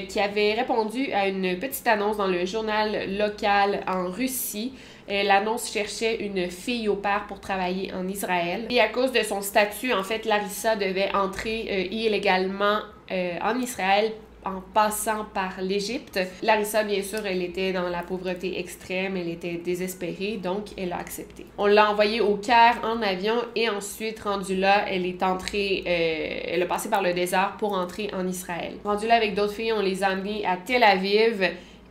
S1: qui avait répondu à une petite annonce dans le journal local en Russie. L'annonce cherchait une fille au pair pour travailler en Israël. Et à cause de son statut, en fait, Larissa devait entrer illégalement en Israël en passant par l'Égypte. Larissa, bien sûr, elle était dans la pauvreté extrême, elle était désespérée, donc elle a accepté. On l'a envoyée au Caire en avion et ensuite, rendue là, elle est entrée, elle a passé par le désert pour entrer en Israël. Rendue là avec d'autres filles, on les a amenées à Tel Aviv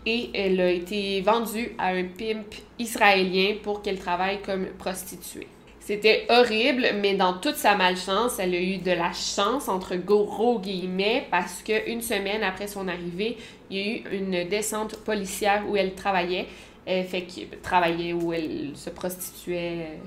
S1: et elle a été vendue à un pimp israélien pour qu'elle travaille comme prostituée. C'était horrible, mais dans toute sa malchance, elle a eu de la chance, entre gros guillemets, parce qu'une semaine après son arrivée, il y a eu une descente policière où elle travaillait, où elle se prostituait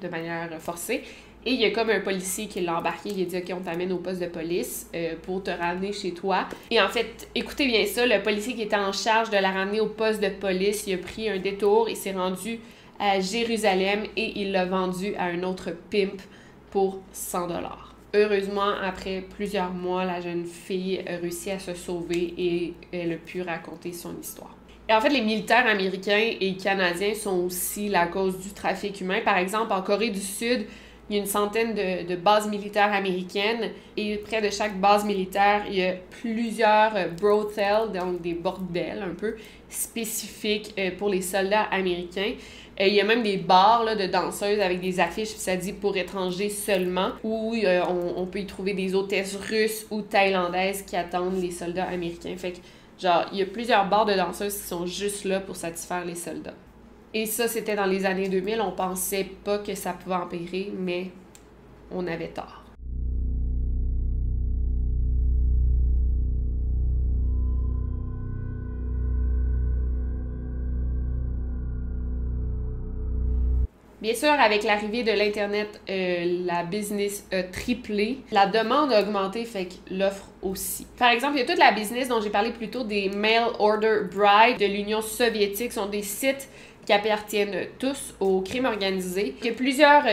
S1: de manière forcée. Et il y a comme un policier qui l'a embarqué, il a dit « Ok, on t'amène au poste de police pour te ramener chez toi. » Et en fait, écoutez bien ça, le policier qui était en charge de la ramener au poste de police, il a pris un détour, il s'est rendu à Jérusalem et il l'a vendu à un autre pimp pour 100 $. Heureusement, après plusieurs mois, la jeune fille a réussi à se sauver et elle a pu raconter son histoire. Et en fait, les militaires américains et canadiens sont aussi la cause du trafic humain. Par exemple, en Corée du Sud, il y a une centaine de bases militaires américaines et près de chaque base militaire, il y a plusieurs brothels, donc des bordels un peu spécifiques pour les soldats américains. Il y a même des bars là, de danseuses avec des affiches, ça dit pour étrangers seulement, où on peut y trouver des hôtesses russes ou thaïlandaises qui attendent les soldats américains. Fait que, genre, il y a plusieurs bars de danseuses qui sont juste là pour satisfaire les soldats. Et ça, c'était dans les années 2000. On pensait pas que ça pouvait empirer, mais on avait tort. Bien sûr, avec l'arrivée de l'Internet, la business a triplé. La demande a augmenté, fait que l'offre aussi. Par exemple, il y a toute la business dont j'ai parlé plus tôt, des Mail Order Bride de l'Union soviétique, sont des sites qui appartiennent tous au crime organisé. Il y a plusieurs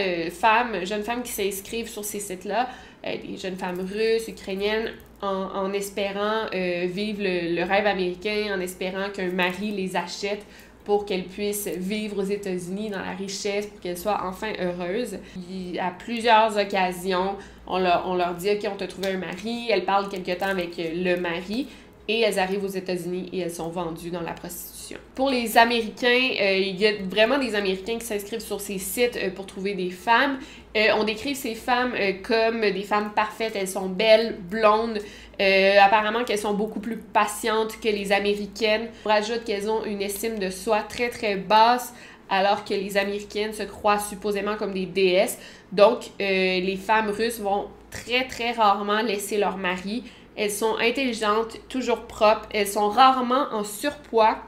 S1: jeunes femmes qui s'inscrivent sur ces sites-là, des jeunes femmes russes, ukrainiennes, en espérant vivre le rêve américain, en espérant qu'un mari les achète pour qu'elles puissent vivre aux États-Unis dans la richesse, pour qu'elles soient enfin heureuses. À plusieurs occasions, on leur dit « Ok, on t'a trouvé un mari », elles parlent quelque temps avec le mari, et elles arrivent aux États-Unis et elles sont vendues dans la prostitution. Pour les Américains, il y a vraiment des Américains qui s'inscrivent sur ces sites pour trouver des femmes. On décrit ces femmes comme des femmes parfaites. Elles sont belles, blondes. Apparemment qu'elles sont beaucoup plus patientes que les Américaines. On rajoute qu'elles ont une estime de soi très très basse, alors que les Américaines se croient supposément comme des déesses. Donc, les femmes russes vont très très rarement laisser leur mari. Elles sont intelligentes, toujours propres, elles sont rarement en surpoids.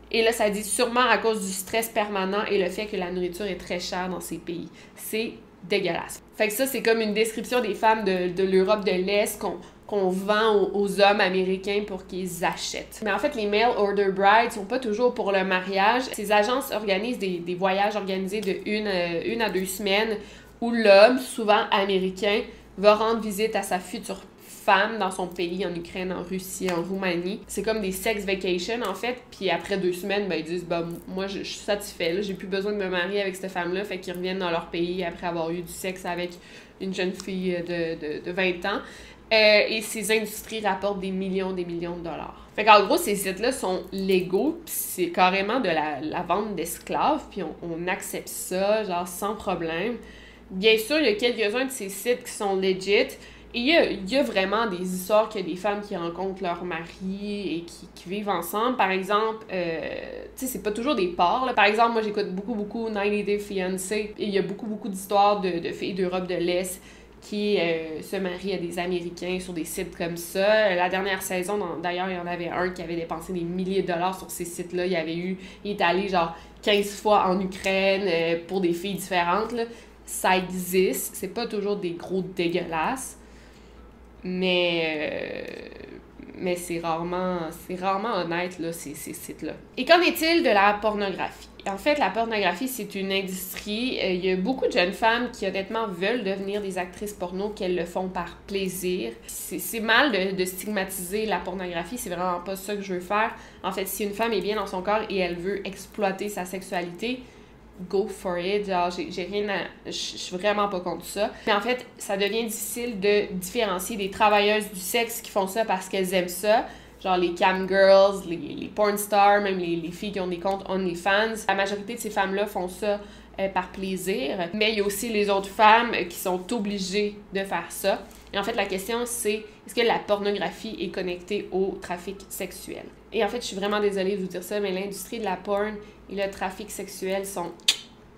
S1: Et là, ça dit sûrement à cause du stress permanent et le fait que la nourriture est très chère dans ces pays. C'est dégueulasse. Fait que ça, c'est comme une description des femmes de l'Europe de l'Est qu'on vend aux hommes américains pour qu'ils achètent. Mais en fait, les Mail Order Brides sont pas toujours pour le mariage. Ces agences organisent des voyages organisés de une à 2 semaines où l'homme, souvent américain, va rendre visite à sa future femme dans son pays, en Ukraine, en Russie, en Roumanie. C'est comme des sex vacations, en fait. Puis après 2 semaines, ben, ils disent « moi, je suis satisfait, là, j'ai plus besoin de me marier avec cette femme-là. » Fait qu'ils reviennent dans leur pays après avoir eu du sexe avec une jeune fille de 20 ans. Et ces industries rapportent des millions de dollars. Fait qu'en gros, ces sites-là sont légaux, pis c'est carrément de la vente d'esclaves, puis on accepte ça, genre, sans problème. Bien sûr, il y a quelques-uns de ces sites qui sont legit. Il y a vraiment des histoires qu'il y a des femmes qui rencontrent leur mari et qui vivent ensemble. Par exemple, tu sais, c'est pas toujours des porcs, là. Par exemple, moi, j'écoute beaucoup 90 Day Fiancé. Et il y a beaucoup d'histoires de filles d'Europe de l'Est qui se marient à des Américains sur des sites comme ça. La dernière saison, d'ailleurs, il y en avait un qui avait dépensé des milliers de dollars sur ces sites-là. Il est allé genre 15 fois en Ukraine pour des filles différentes, là. Ça existe. C'est pas toujours des gros dégueulasses. Mais mais c'est rarement honnête, là, ces sites-là. Et qu'en est-il de la pornographie? En fait, la pornographie, c'est une industrie. Il y a beaucoup de jeunes femmes qui, honnêtement, veulent devenir des actrices porno, qu'elles le font par plaisir. C'est mal de stigmatiser la pornographie, c'est vraiment pas ça que je veux faire. En fait, si une femme est bien dans son corps et elle veut exploiter sa sexualité, go for it. Genre, j'ai rien à... Je suis vraiment pas contre ça. Mais en fait, ça devient difficile de différencier des travailleuses du sexe qui font ça parce qu'elles aiment ça, genre les cam girls, les porn stars, même les filles qui ont des comptes OnlyFans. La majorité de ces femmes-là font ça par plaisir. Mais il y a aussi les autres femmes qui sont obligées de faire ça. Et en fait, la question, c'est est-ce que la pornographie est connectée au trafic sexuel? Et en fait, je suis vraiment désolée de vous dire ça, mais l'industrie de la porn et le trafic sexuel sont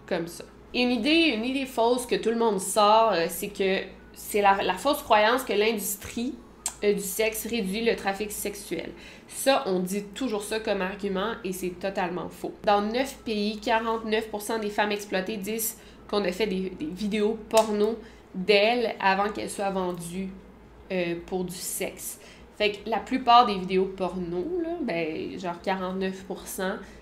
S1: comme ça. Et une idée fausse que tout le monde sort, c'est que c'est la fausse croyance que l'industrie du sexe réduit le trafic sexuel. Ça, on dit toujours ça comme argument et c'est totalement faux. Dans 9 pays, 49% des femmes exploitées disent qu'on a fait des vidéos porno d'elles avant qu'elles soient vendues pour du sexe. Fait que la plupart des vidéos porno, là, ben, genre 49%,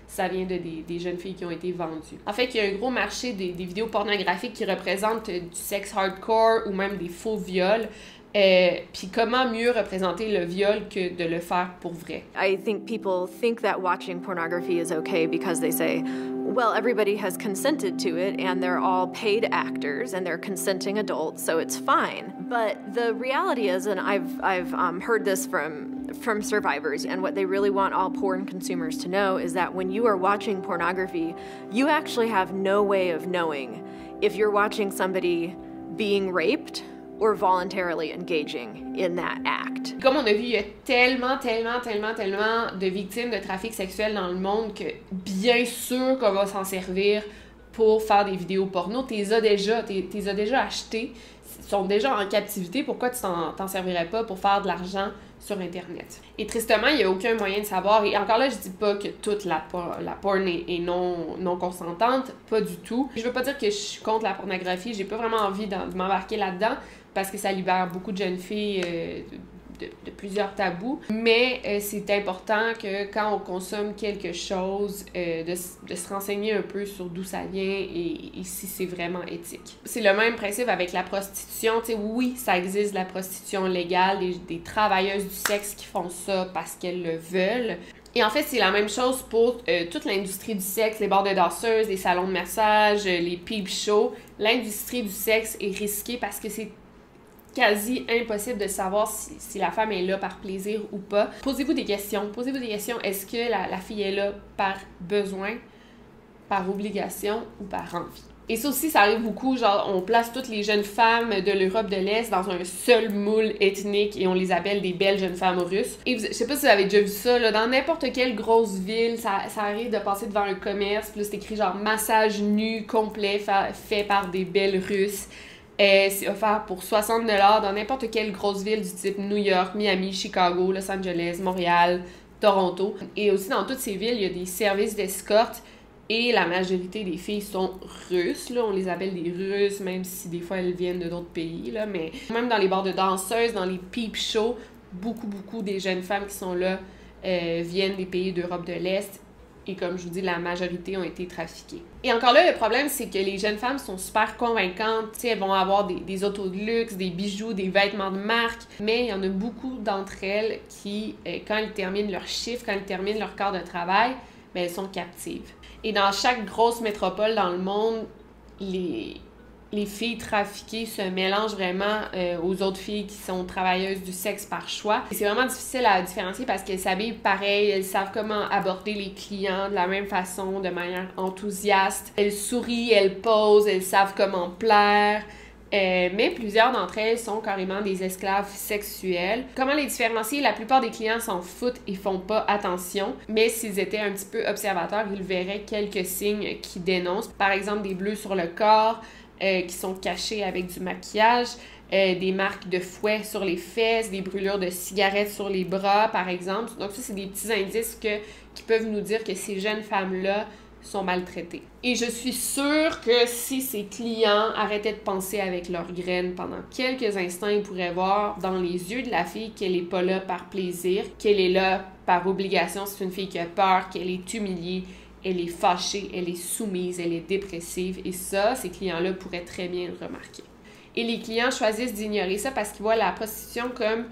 S1: ça vient de des jeunes filles qui ont été vendues. En fait, il y a un gros marché des vidéos pornographiques qui représentent du sexe hardcore ou même des faux viols. Puis comment mieux représenter le viol que de le faire pour vrai?
S3: I think people think that watching pornography is okay because they say, well, everybody has consented to it and they're all paid actors and they're consenting adults, so it's fine. But the reality is, and I've heard this from survivors, and what they really want all porn consumers to know is that when you are watching pornography, you actually have no way of knowing if you're watching somebody being raped or voluntarily engaging in that act.
S1: Comme on a vu, il y a tellement de victimes de trafic sexuel dans le monde que bien sûr qu'on va s'en servir pour faire des vidéos porno. T'es déjà achetées, sont déjà en captivité, pourquoi tu t'en servirais pas pour faire de l'argent sur Internet? Et tristement, il n'y a aucun moyen de savoir, et encore là, je dis pas que toute la porn est non consentante, pas du tout. Je veux pas dire que je suis contre la pornographie, j'ai pas vraiment envie de m'embarquer là-dedans, parce que ça libère beaucoup de jeunes filles de plusieurs tabous. Mais c'est important que quand on consomme quelque chose, de se renseigner un peu sur d'où ça vient et si c'est vraiment éthique. C'est le même principe avec la prostitution. Tu sais, oui, ça existe la prostitution légale, des travailleuses du sexe qui font ça parce qu'elles le veulent. Et en fait, c'est la même chose pour toute l'industrie du sexe, les bars de danseuses, les salons de massage, les peep shows. L'industrie du sexe est risquée parce que c'est quasi impossible de savoir si la femme est là par plaisir ou pas. Posez-vous des questions. Est-ce que la fille est là par besoin, par obligation ou par envie? Et ça aussi, ça arrive beaucoup, genre on place toutes les jeunes femmes de l'Europe de l'Est dans un seul moule ethnique et on les appelle des belles jeunes femmes russes. Et je sais pas si vous avez déjà vu ça, là, dans n'importe quelle grosse ville, ça arrive de passer devant un commerce, puis là c'est écrit genre massage nu complet fait par des belles Russes. C'est offert pour 60$ dans n'importe quelle grosse ville du type New York, Miami, Chicago, Los Angeles, Montréal, Toronto. Et aussi dans toutes ces villes, il y a des services d'escorte et la majorité des filles sont russes. Là, on les appelle des Russes, même si des fois elles viennent de d'autres pays. Là, mais même dans les bars de danseuses, dans les peep shows, beaucoup des jeunes femmes qui sont là viennent des pays d'Europe de l'Est. Et comme je vous dis, la majorité ont été trafiquées. Et encore là, le problème, c'est que les jeunes femmes sont super convaincantes. Tu sais, elles vont avoir des autos de luxe, des bijoux, des vêtements de marque. Mais il y en a beaucoup d'entre elles qui, quand elles terminent leur chiffre, quand elles terminent leur quart de travail, bien, elles sont captives. Et dans chaque grosse métropole dans le monde, les filles trafiquées se mélangent vraiment aux autres filles qui sont travailleuses du sexe par choix. Et c'est vraiment difficile à différencier parce qu'elles s'habillent pareil, elles savent comment aborder les clients de la même façon, de manière enthousiaste. Elles sourient, elles posent, elles savent comment plaire. Mais plusieurs d'entre elles sont carrément des esclaves sexuels. Comment les différencier? La plupart des clients s'en foutent et font pas attention. Mais s'ils étaient un petit peu observateurs, ils verraient quelques signes qui dénoncent. Par exemple, des bleus sur le corps, qui sont cachés avec du maquillage, des marques de fouet sur les fesses, des brûlures de cigarettes sur les bras, par exemple. Donc ça, c'est des petits indices qui peuvent nous dire que ces jeunes femmes-là sont maltraités. Et je suis sûre que si ses clients arrêtaient de penser avec leurs graines pendant quelques instants, ils pourraient voir dans les yeux de la fille qu'elle n'est pas là par plaisir, qu'elle est là par obligation. C'est une fille qui a peur, qu'elle est humiliée, elle est fâchée, elle est soumise, elle est dépressive. Et ça, ces clients-là pourraient très bien le remarquer. Et les clients choisissent d'ignorer ça parce qu'ils voient la prostitution comme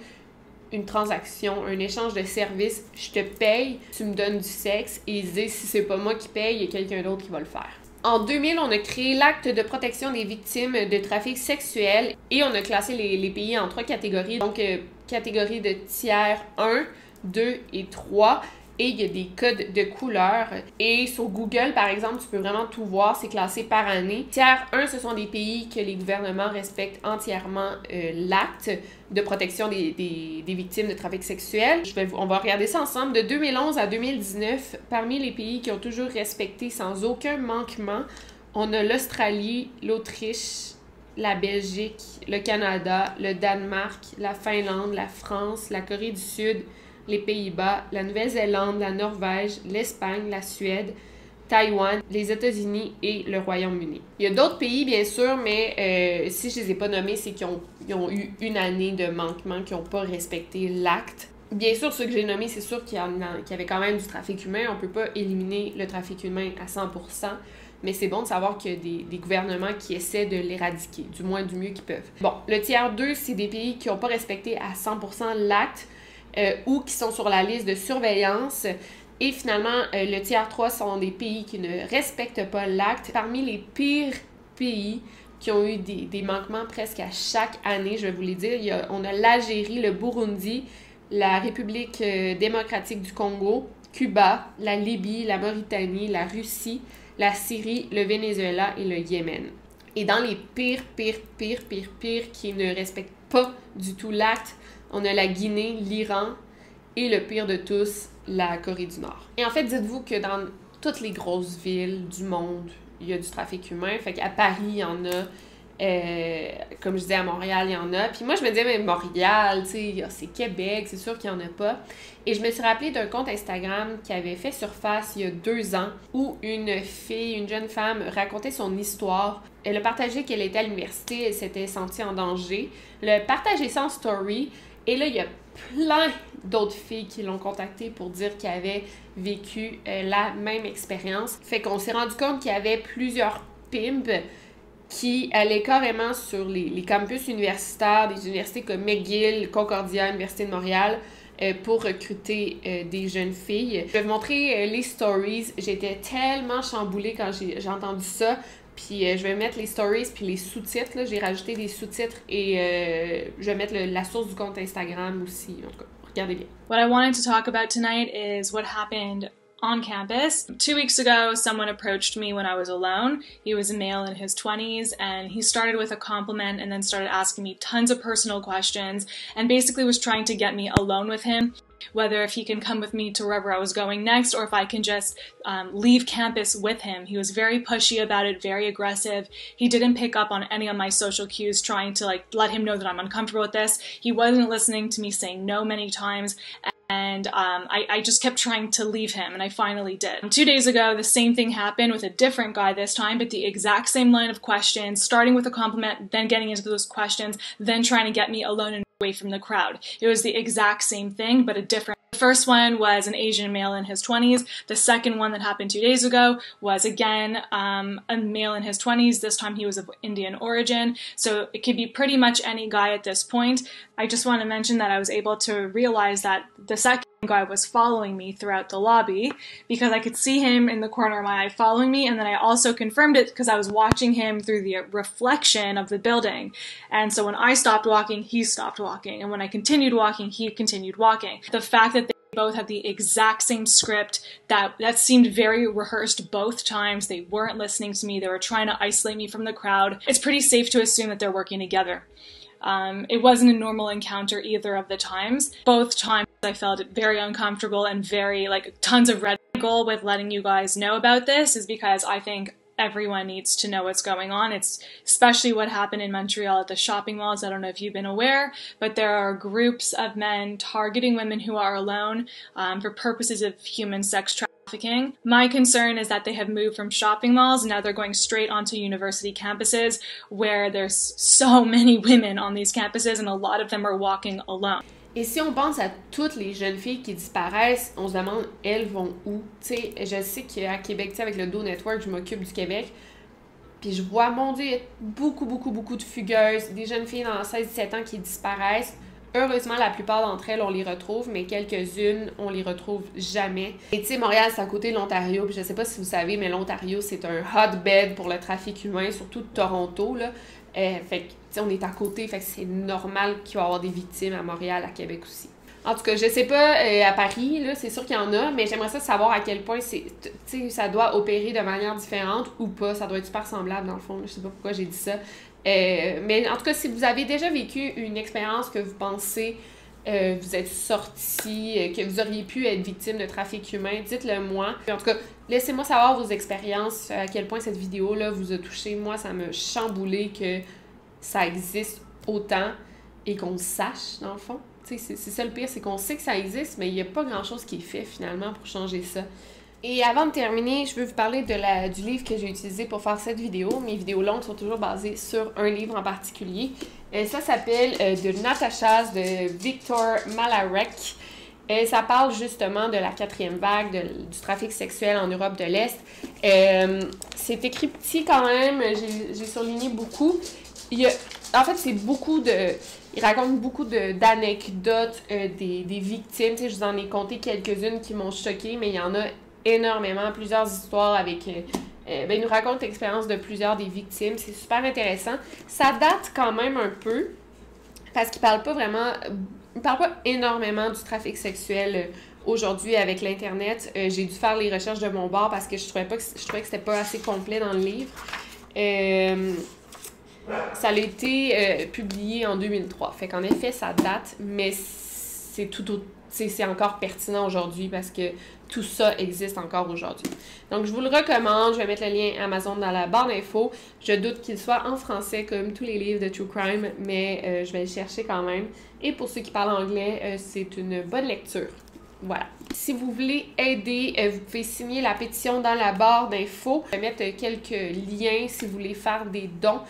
S1: une transaction, un échange de services. Je te paye, tu me donnes du sexe, et ils se disent, si c'est pas moi qui paye, il y a quelqu'un d'autre qui va le faire. En 2000, on a créé l'Acte de protection des victimes de trafic sexuel et on a classé les pays en 3 catégories. Donc, catégorie de tiers 1, 2 et 3. Et il y a des codes de couleurs. Et sur Google, par exemple, tu peux vraiment tout voir. C'est classé par année. Tiers 1, ce sont des pays que les gouvernements respectent entièrement l'acte de protection des victimes de trafic sexuel. On va regarder ça ensemble. De 2011 à 2019, parmi les pays qui ont toujours respecté sans aucun manquement, on a l'Australie, l'Autriche, la Belgique, le Canada, le Danemark, la Finlande, la France, la Corée du Sud, les Pays-Bas, la Nouvelle-Zélande, la Norvège, l'Espagne, la Suède, Taïwan, les États-Unis et le Royaume-Uni. Il y a d'autres pays, bien sûr, mais si je ne les ai pas nommés, c'est qu'ils ont eu une année de manquement, qui n'ont pas respecté l'acte. Bien sûr, ceux que j'ai nommés, c'est sûr qu'il y avait quand même du trafic humain. On ne peut pas éliminer le trafic humain à 100%, mais c'est bon de savoir qu'il y a des gouvernements qui essaient de l'éradiquer, du moins du mieux qu'ils peuvent. Bon, le tiers 2, c'est des pays qui n'ont pas respecté à 100% l'acte, ou qui sont sur la liste de surveillance. Et finalement, le tiers 3 sont des pays qui ne respectent pas l'acte. Parmi les pires pays qui ont eu des manquements presque à chaque année, je vais vous les dire, on a l'Algérie, le Burundi, la République démocratique du Congo, Cuba, la Libye, la Mauritanie, la Russie, la Syrie, le Venezuela et le Yémen. Et dans les pires qui ne respectent pas du tout l'acte, on a la Guinée, l'Iran et le pire de tous, la Corée du Nord. Et en fait, dites-vous que dans toutes les grosses villes du monde, il y a du trafic humain. Fait qu'à Paris, il y en a. Comme je disais, à Montréal, il y en a. Puis moi, je me disais, mais Montréal, tu sais, c'est Québec, c'est sûr qu'il n'y en a pas. Et je me suis rappelé d'un compte Instagram qui avait fait surface il y a 2 ans où une jeune femme, racontait son histoire. Elle a partagé qu'elle était à l'université, elle s'était sentie en danger. Elle a partagé ça en story. Et là, il y a plein d'autres filles qui l'ont contactée pour dire qu'elle avait vécu la même expérience. Fait qu'on s'est rendu compte qu'il y avait plusieurs pimps qui allaient carrément sur les campus universitaires, des universités comme McGill, Concordia, Université de Montréal, pour recruter des jeunes filles. Je vais vous montrer les stories. J'étais tellement chamboulée quand j'ai entendu ça. Puis je vais mettre les stories puis les sous-titres. Là. J'ai rajouté des sous-titres et je vais mettre la source du compte Instagram aussi. En tout cas, regardez bien.
S4: What I wanted to talk about tonight is what happened on campus. 2 weeks ago, someone approached me when I was alone. He was a male in his 20s, and he started with a compliment and then started asking me tons of personal questions and basically was trying to get me alone with him, whether if he can come with me to wherever I was going next or if I can just leave campus with him. He was very pushy about it, very aggressive. He didn't pick up on any of my social cues, trying to let him know that I'm uncomfortable with this. He wasn't listening to me saying no many times. And I just kept trying to leave him, and I finally did. 2 days ago, the same thing happened with a different guy this time, but the exact same line of questions, starting with a compliment, then getting into those questions, then trying to get me alone and away from the crowd. It was the exact same thing, but a different. The first one was an Asian male in his 20s. The second one that happened 2 days ago was, again, a male in his 20s. This time he was of Indian origin. So it could be pretty much any guy at this point. I just want to mention that I was able to realize that the second guy was following me throughout the lobby because I could see him in the corner of my eye following me, and then I also confirmed it because I was watching him through the reflection of the building. And so when I stopped walking, he stopped walking, and when I continued walking, he continued walking. The fact that they both had the exact same script that seemed very rehearsed both times. They weren't listening to me. They were trying to isolate me from the crowd. It's pretty safe to assume that they're working together. It wasn't a normal encounter either of the times. Both times I felt very uncomfortable and very, tons of red. My goal with letting you guys know about this is because I think everyone needs to know what's going on. It's especially what happened in Montreal at the shopping malls. I don't know if you've been aware, but there are groups of men targeting women who are alone for purposes of human sex trafficking. trafficking. My concern is that they have moved from shopping malls and now they're going straight onto university campuses where there's so many women on these campuses and a lot of them are walking alone.
S1: Et si on pense à toutes les jeunes filles qui disparaissent, on se demande, elles vont où? Tu sais, je sais qu'à Québec, avec le Do Network, je m'occupe du Québec, puis je vois, mon Dieu, il y a beaucoup de fugueuses, des jeunes filles dans 16-17 ans qui disparaissent. Heureusement, la plupart d'entre elles, on les retrouve, mais quelques-unes, on les retrouve jamais. Et tu sais, Montréal, c'est à côté de l'Ontario, puis je sais pas si vous savez, mais l'Ontario, c'est un hotbed pour le trafic humain, surtout de Toronto, là. Fait que, tu sais, on est à côté, fait que c'est normal qu'il va y avoir des victimes à Montréal, à Québec aussi. En tout cas, je sais pas, à Paris, là, c'est sûr qu'il y en a, mais j'aimerais ça savoir à quel point c'est, tu sais, ça doit opérer de manière différente ou pas. Ça doit être super semblable, dans le fond. Là, je sais pas pourquoi j'ai dit ça. Mais en tout cas, si vous avez déjà vécu une expérience que vous pensez vous êtes sorti, que vous auriez pu être victime de trafic humain, dites-le moi. En tout cas, laissez-moi savoir vos expériences, à quel point cette vidéo-là vous a touché. Moi, ça m'a chamboulé que ça existe autant et qu'on le sache, dans le fond. C'est ça le pire, c'est qu'on sait que ça existe, mais il n'y a pas grand-chose qui est fait, finalement, pour changer ça. Et avant de terminer, je veux vous parler du livre que j'ai utilisé pour faire cette vidéo. Mes vidéos longues sont toujours basées sur un livre en particulier. Ça s'appelle The Natashas de Victor Malarek. Ça parle justement de la 4e vague du trafic sexuel en Europe de l'Est. C'est écrit petit quand même, j'ai surligné beaucoup. En fait, c'est beaucoup de... Il raconte beaucoup d'anecdotes des victimes. Tu sais, je vous en ai compté quelques-unes qui m'ont choquée, mais il y en a énormément, plusieurs histoires avec... il nous raconte l'expérience de plusieurs des victimes. C'est super intéressant. Ça date quand même un peu, parce qu'il parle pas vraiment... Il parle pas énormément du trafic sexuel aujourd'hui avec l'Internet. J'ai dû faire les recherches de mon bord parce que je trouvais que c'était pas assez complet dans le livre. Ça a été publié en 2003. Fait qu'en effet, ça date, mais c'est encore pertinent aujourd'hui parce que tout ça existe encore aujourd'hui. Donc, je vous le recommande. Je vais mettre le lien Amazon dans la barre d'infos. Je doute qu'il soit en français comme tous les livres de True Crime, mais je vais le chercher quand même. Et pour ceux qui parlent anglais, c'est une bonne lecture. Voilà. Si vous voulez aider, vous pouvez signer la pétition dans la barre d'infos. Je vais mettre quelques liens si vous voulez faire des dons.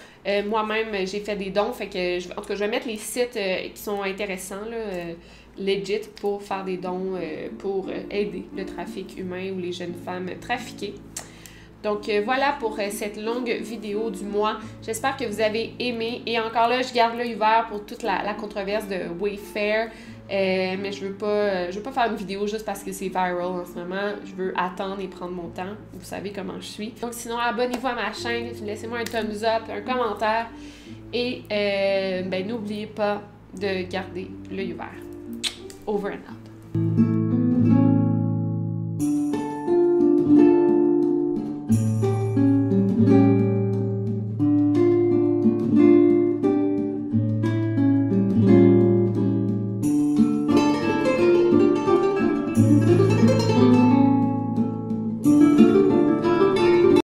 S1: Moi-même, j'ai fait des dons. Fait que en tout cas, je vais mettre les sites qui sont intéressants, là, legit, pour faire des dons pour aider le trafic humain ou les jeunes femmes trafiquées. Donc voilà pour cette longue vidéo du mois. J'espère que vous avez aimé. Et encore là, je garde l'œil ouvert pour toute la controverse de Wayfair. Mais je veux pas faire une vidéo juste parce que c'est viral en ce moment. Je veux attendre et prendre mon temps. Vous savez comment je suis. Donc sinon, abonnez-vous à ma chaîne. Laissez-moi un thumbs up, un commentaire. Et n'oubliez pas de garder l'œil ouvert. Over and out.